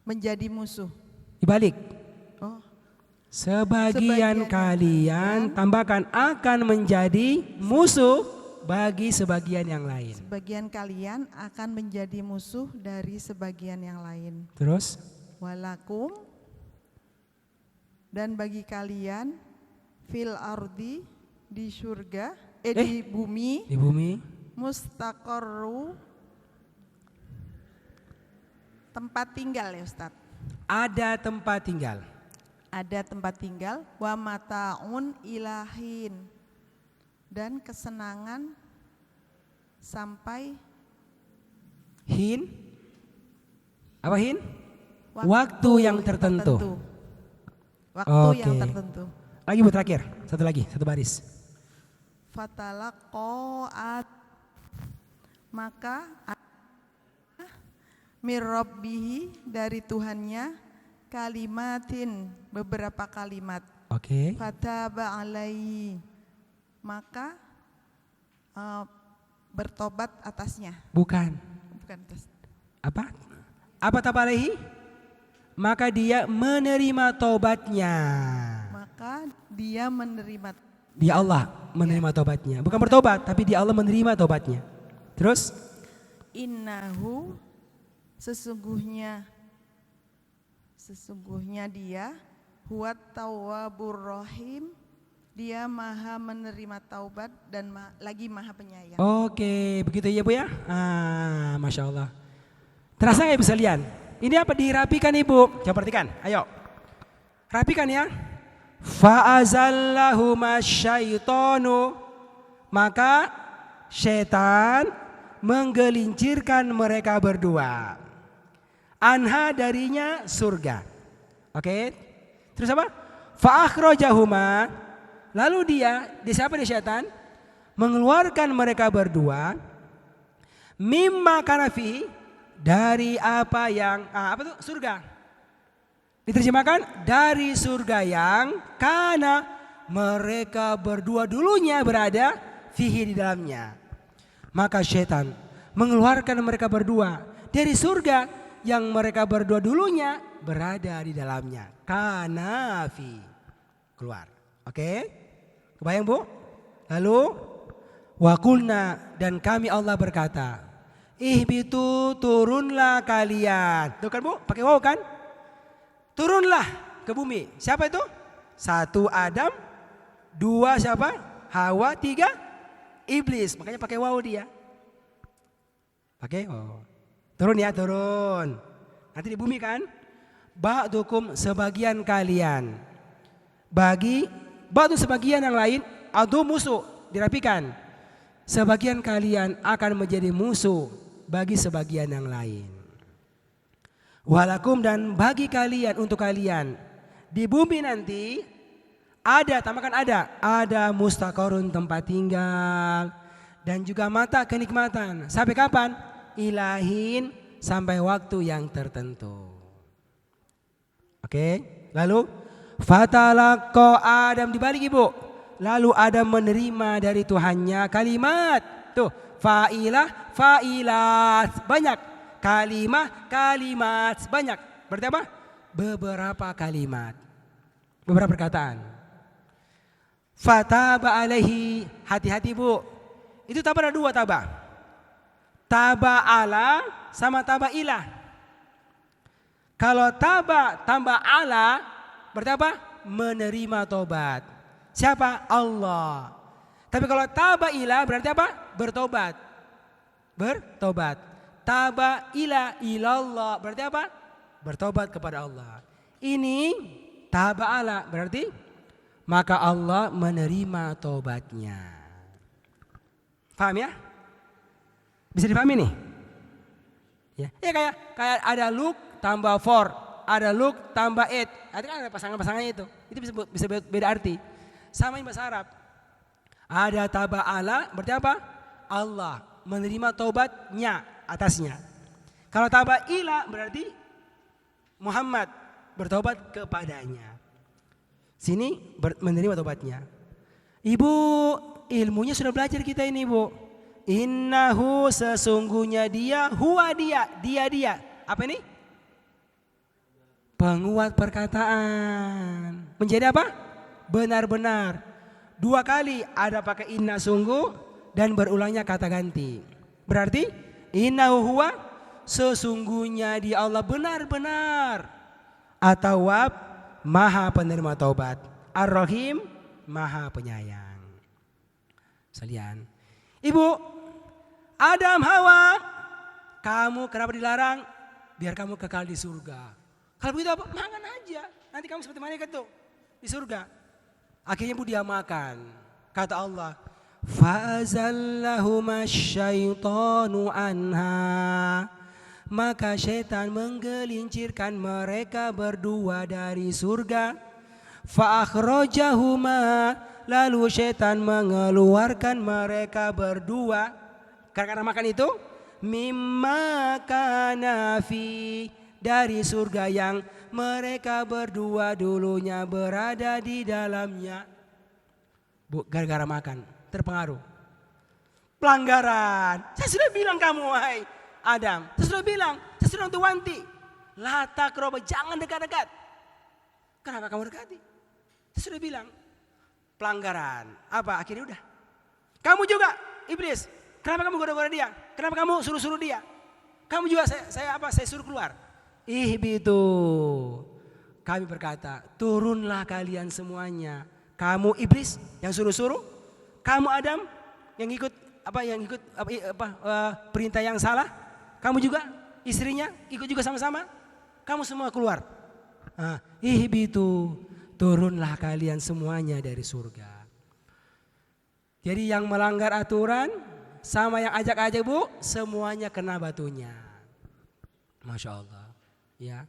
menjadi musuh. Dibalik. Oh, Sebagian kalian tambahkan akan menjadi musuh bagi sebagian yang lain. sebagian kalian akan menjadi musuh dari sebagian yang lain. Terus? Walakum, dan bagi kalian, fil ardi, di surga, di bumi, Di bumi. mustaqarru, tempat tinggal ya Ustaz. Ada tempat tinggal. ada tempat tinggal, wa mataun ilahin, dan kesenangan sampai Hin? Apa hin? Waktu yang tertentu. Waktu Oke. yang tertentu. Lagi Bu terakhir, satu lagi, satu baris. Fatalaqat, maka mirrabbihi, dari Tuhannya, kalimatin, beberapa kalimat. Oke. Fataba alaihi, maka bertobat atasnya. Bukan. Bukan atas. Apa? Apa tabalehi? Maka dia menerima tobatnya. Maka dia menerima. Dia Allah menerima tobatnya. Bukan bertobat, tapi dia Allah menerima tobatnya. Terus? Innahu, sesungguhnya dia huwat tawwabur rahim, dia maha menerima taubat dan lagi maha penyayang. Oke, begitu ya Bu ya? Masya Allah. Terasa nggak Ibu sekalian? Ini apa dirapikan Ibu? Coba perhatikan, ayo. Rapikan ya. Fa'azallahuma syaitonu, maka setan menggelincirkan mereka berdua. Anha, darinya surga. Oke. Terus apa? Fa'akhrajahuma, lalu dia siapa dia setan? Mengeluarkan mereka berdua mimma kana fihi, dari apa yang apa tuh? Surga. Diterjemahkan dari surga yang karena mereka berdua dulunya berada fihi, di dalamnya. Maka setan mengeluarkan mereka berdua dari surga yang mereka berdua dulunya berada di dalamnya. Kana fi, keluar. Oke? Kebayang Bu? Lalu wakulna, dan kami Allah berkata, ihbitu, turunlah kalian. Tuh kan Bu, pakai waw kan? Turunlah ke bumi. Siapa itu? 1 Adam, 2 siapa? Hawa, 3 iblis. Makanya pakai waw dia. Pakai waw. Turun ya, turun. Nanti di bumi kan? Ba'dukum, sebagian kalian. Ba'du sebagian yang lain, adu musuh. Dirapikan. Sebagian kalian akan menjadi musuh bagi sebagian yang lain. Walakum, dan bagi kalian, untuk kalian di bumi nanti ada, tambahkan ada mustaqarrun, tempat tinggal, dan juga mata kenikmatan. Sampai kapan? Ilahin, sampai waktu yang tertentu. Oke, lalu fatalaqqa Adam, dibalik Ibu. Lalu Adam menerima dari Tuhannya kalimat. Tuh, fa'ilah, fa'ilat, banyak. Kalimah, kalimat, banyak. Berarti apa? Beberapa kalimat. Beberapa perkataan. Fataba alaihi, hati-hati Bu. Itu taba ada 2 taba. Taba ala sama taba ilah. Kalau taba tambah ala, berarti apa? Menerima tobat. Siapa? Allah. Tapi kalau taba ilah berarti apa? Bertobat. Bertobat. Taba ilallah berarti apa? Bertobat kepada Allah. Ini taba ala berarti maka Allah menerima tobatnya. Paham ya? Bisa dipahami nih? Ya, kayak ada look tambah for, ada look tambah it. Artinya kan ada pasangan-pasangan itu. Itu bisa beda arti. Sama bahasa Arab. Ada taba ala berarti apa? Allah menerima tobatnya atasnya. Kalau taba ila berarti Muhammad bertobat kepadanya. Sini menerima tobatnya. Ibu, ilmunya sudah belajar kita ini Bu. Innahu, sesungguhnya dia, huwa dia. Apa ini? Penguat perkataan. Menjadi apa? Benar-benar. 2 kali ada pakai inna sungguh dan berulangnya kata ganti. Berarti innahu huwa, sesungguhnya dia Allah benar-benar. At-Tawwab, maha penerima taubat. Ar-Rahim, maha penyayang. Sekalian. Ibu, Adam, Hawa, kamu kenapa dilarang? Biar kamu kekal di surga. Kalau begitu apa? Makan aja. Nanti kamu seperti malaikat tuh di surga. Akhirnya Bu dia makan. Kata Allah, fa'azallahuma syaitanu anha. Maka syaitan menggelincirkan mereka berdua dari surga. Fa'akhrajahuma. Lalu syaitan mengeluarkan mereka berdua. Karena makan itu, mimma kana fi. Dari surga yang mereka berdua dulunya berada di dalamnya. Bu, gara-gara makan, terpengaruh. Pelanggaran. Saya sudah bilang kamu, wahai Adam. Saya sudah bilang, saya sudah wanti. La taqrabu, jangan dekat-dekat. Kenapa kamu dekati? Saya sudah bilang. Pelanggaran. Apa? Akhirnya udah. Kamu juga, iblis. Kenapa kamu goda-goda dia? Kenapa kamu suruh-suruh dia? Kamu juga saya suruh keluar. Ihbitu. Kami berkata, turunlah kalian semuanya. Kamu iblis yang suruh-suruh, kamu Adam yang ikut perintah yang salah, kamu juga istrinya ikut juga sama-sama. Kamu semua keluar. Ihbitu, turunlah kalian semuanya dari surga. Jadi yang melanggar aturan sama yang ajak-ajak Bu, semuanya kena batunya. Masya Allah. Ya,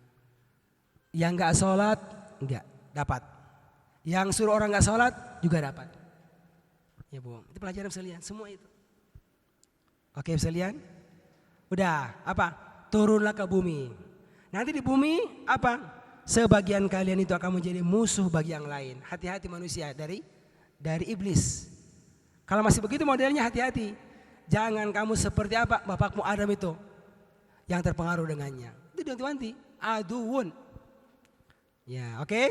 yang nggak sholat nggak dapat, yang suruh orang nggak sholat juga dapat. Ya Bu, itu pelajaran sekalian, semua itu. Oke sekalian, udah apa? Turunlah ke bumi. Nanti di bumi apa? Sebagian kalian itu akan menjadi musuh bagi yang lain. Hati-hati manusia dari iblis. Kalau masih begitu modelnya hati-hati. Jangan kamu seperti apa bapakmu Adam itu yang terpengaruh dengannya. Itu wanti aduun. Ya, oke.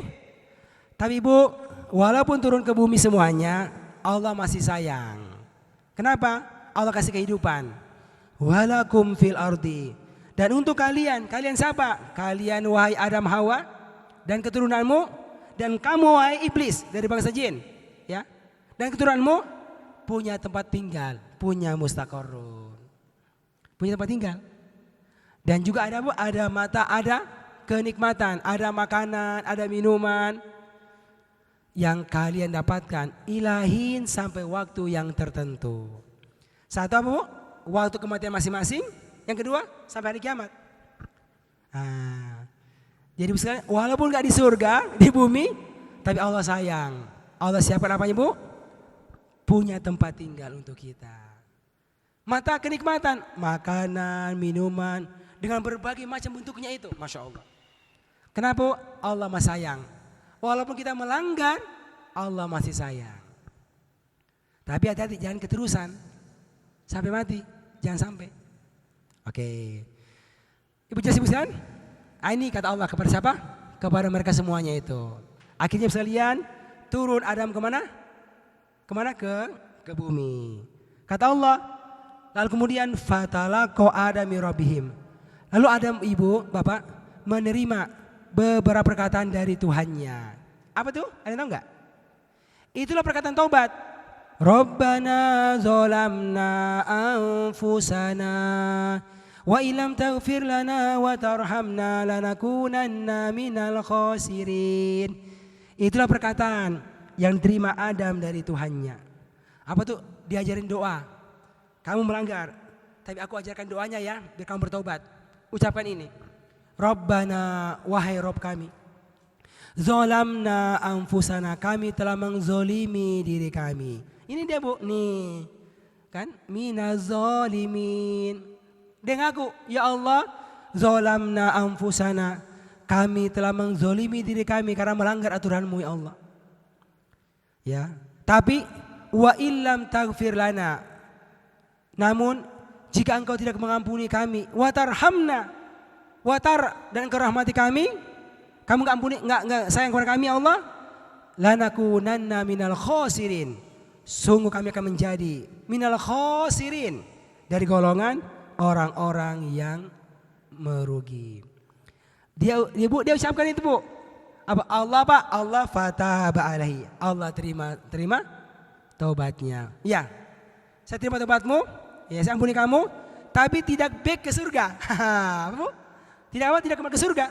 Tapi Bu, walaupun turun ke bumi semuanya, Allah masih sayang. Kenapa? Allah kasih kehidupan. Walakum fil ardi. Dan untuk kalian siapa? Kalian wahai Adam Hawa dan keturunanmu, dan kamu wahai iblis dari bangsa jin, ya. Dan keturunanmu punya tempat tinggal, punya mustaqarrun. Punya tempat tinggal. Dan juga ada Bu, ada mata, ada kenikmatan, ada makanan, ada minuman yang kalian dapatkan ilahin sampai waktu yang tertentu. Satu apa Bu? Waktu kematian masing-masing. Yang kedua sampai hari kiamat. Jadi walaupun gak di surga, di bumi, tapi Allah sayang. Allah siapkan apanya Bu? Punya tempat tinggal untuk kita. Mata kenikmatan, makanan, minuman, dengan berbagai macam bentuknya itu, Masya Allah. Kenapa? Allah masih sayang. Walaupun kita melanggar, Allah masih sayang. Tapi hati-hati, jangan keterusan sampai mati, jangan sampai. Oke. Ibu jelas ibu sekalian, ini kata Allah kepada siapa? Kepada mereka semuanya itu. Akhirnya sekalian turun Adam kemana? Kemana? Ke bumi. Kata Allah, lalu kemudian fatalaqa Adami rabbihim. Lalu Adam ibu, bapak menerima beberapa perkataan dari Tuhannya. Apa tuh? Ada yang tahu enggak? Itulah perkataan taubat. Rabbana zolamna anfusana wa ilam taghfir lana wa tarhamna lanakunanna minal khasirin. Itulah perkataan yang diterima Adam dari Tuhannya. Apa tuh? Diajarin doa. Kamu melanggar, tapi aku ajarkan doanya ya, biar kamu bertobat. Ucapkan ini. Rabbana, wahai Rob kami. Zolamna anfusana, kami telah menzolimi diri kami. Ini dia Bu, nih. Kan? Minazolimin. Dengan aku, ya Allah, zolamna anfusana, kami telah menzolimi diri kami karena melanggar aturanmu ya Allah. Ya, tapi wa illam taghfir lana, namun jika engkau tidak mengampuni kami, watarhamna, dan engkau rahmati kami, kamu enggak ampuni, enggak sayang kepada kami ya Allah, lanakunanna minal khasirin. Sungguh kami akan menjadi minal khasirin, dari golongan orang-orang yang merugi. Dia ucapkan itu Bu. Apa Allah Pak? Allah fataba alaihi. Allah terima taubatnya. Ya. Saya terima taubatmu. Ya, saya ampuni kamu, tapi tidak back ke surga. Apa Bu? Tidak kembali ke surga.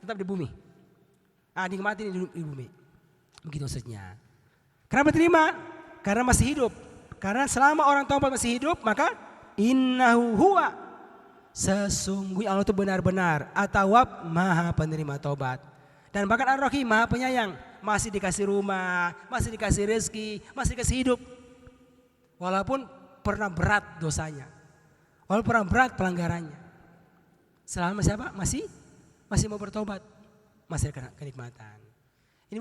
tetap di bumi. Nikmati di bumi. Begitu maksudnya. Kenapa terima? Karena masih hidup. Karena selama orang taubat masih hidup, maka innahu huwa, sesungguhnya Allah itu benar-benar at-tawwab, maha penerima taubat. Dan bahkan ar-rahim, maha penyayang. Masih dikasih rumah, masih dikasih rezeki, masih dikasih hidup. Walaupun pernah berat dosanya, walaupun pernah berat pelanggarannya. Selama siapa? Masih mau bertobat, masih ada kenikmatan. Ini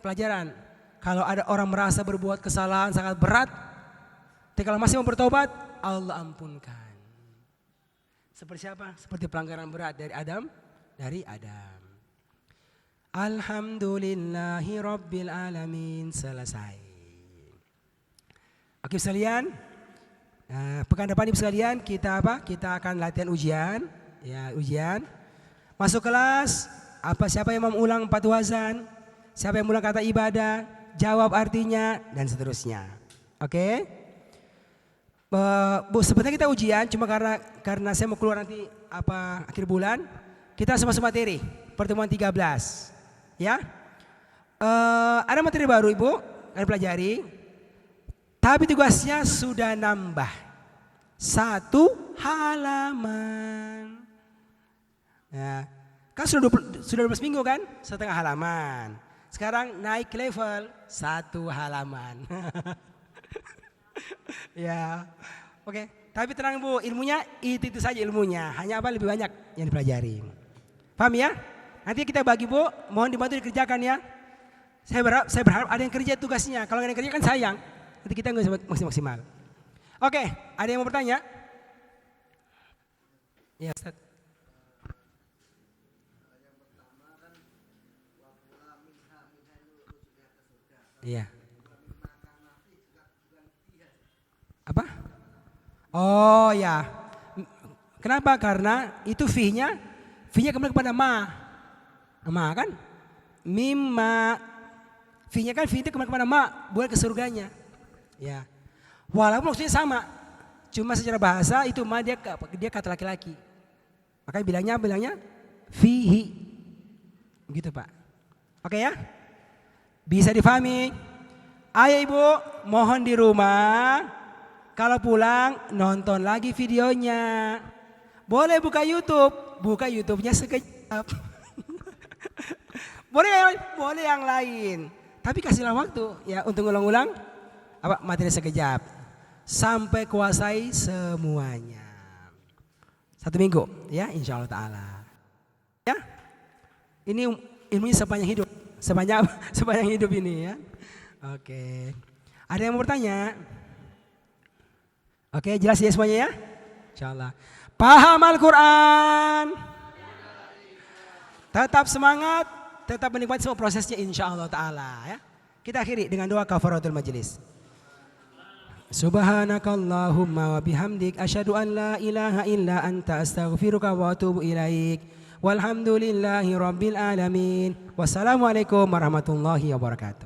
pelajaran. Kalau ada orang merasa berbuat kesalahan sangat berat, tapi kalau masih mau bertobat, Allah ampunkan. Seperti siapa? Seperti pelanggaran berat dari Adam. Alhamdulillahi Rabbil Alamin. Selesai. Oke sekalian, pekan depan ibu sekalian kita akan latihan ujian. Ya, ujian. Masuk kelas, siapa yang mau ulang 4 wazan, siapa yang ulang kata ibadah, jawab artinya dan seterusnya. Oke? Bu, sebenarnya kita ujian cuma karena saya mau keluar nanti akhir bulan, kita langsung masuk materi pertemuan 13. Ya. Ada materi baru Ibu, kalian pelajari. Tapi tugasnya sudah nambah 1 halaman. Ya, kan sudah 12 minggu kan? Setengah halaman. Sekarang naik level 1 halaman. Ya, oke. Tapi tenang Bu, ilmunya itu saja ilmunya. Hanya lebih banyak yang dipelajari. Paham ya? Nanti kita bagi Bu, mohon dibantu dikerjakan ya. Saya berharap ada yang kerja tugasnya. Kalau nggak ada yang kerja kan sayang. Nanti kita nggak maksimal. Oke, ada yang mau bertanya? Ya, Ustaz. Iya. Apa? Oh ya. Kenapa? Karena itu fi-nya kembali kepada ma kan? Mimma. Fi-nya kan fi itu kembali kepada ma, bukan ke surganya. Ya. Walaupun maksudnya sama. Cuma secara bahasa itu ma dia kata laki-laki. Makanya bilangnya fihi. Begitu Pak. Oke ya? Bisa difahami? Ayo Ibu, mohon di rumah kalau pulang nonton lagi videonya. Boleh buka YouTube-nya sekejap. Boleh yang lain. Tapi kasihlah waktu ya untuk ulang-ulang materi sekejap sampai kuasai semuanya. 1 minggu ya insyaallah taala. Ya. Ini ilmunya sepanjang hidup. Sepanjang hidup ini ya. Oke. Ada yang mau bertanya? Oke, jelas ya semuanya ya? Insyaallah. Paham Al-Quran? Tetap semangat, tetap menikmati semua prosesnya insyaallah ta'ala ya. Kita akhiri dengan doa kafaratul majlis. Subhanakallahumma wa bihamdik asyhadu an la ilaha illa anta astaghfiruka wa atubu ilaik. Walhamdulillahi rabbil alamin. Wassalamualaikum warahmatullahi wabarakatuh.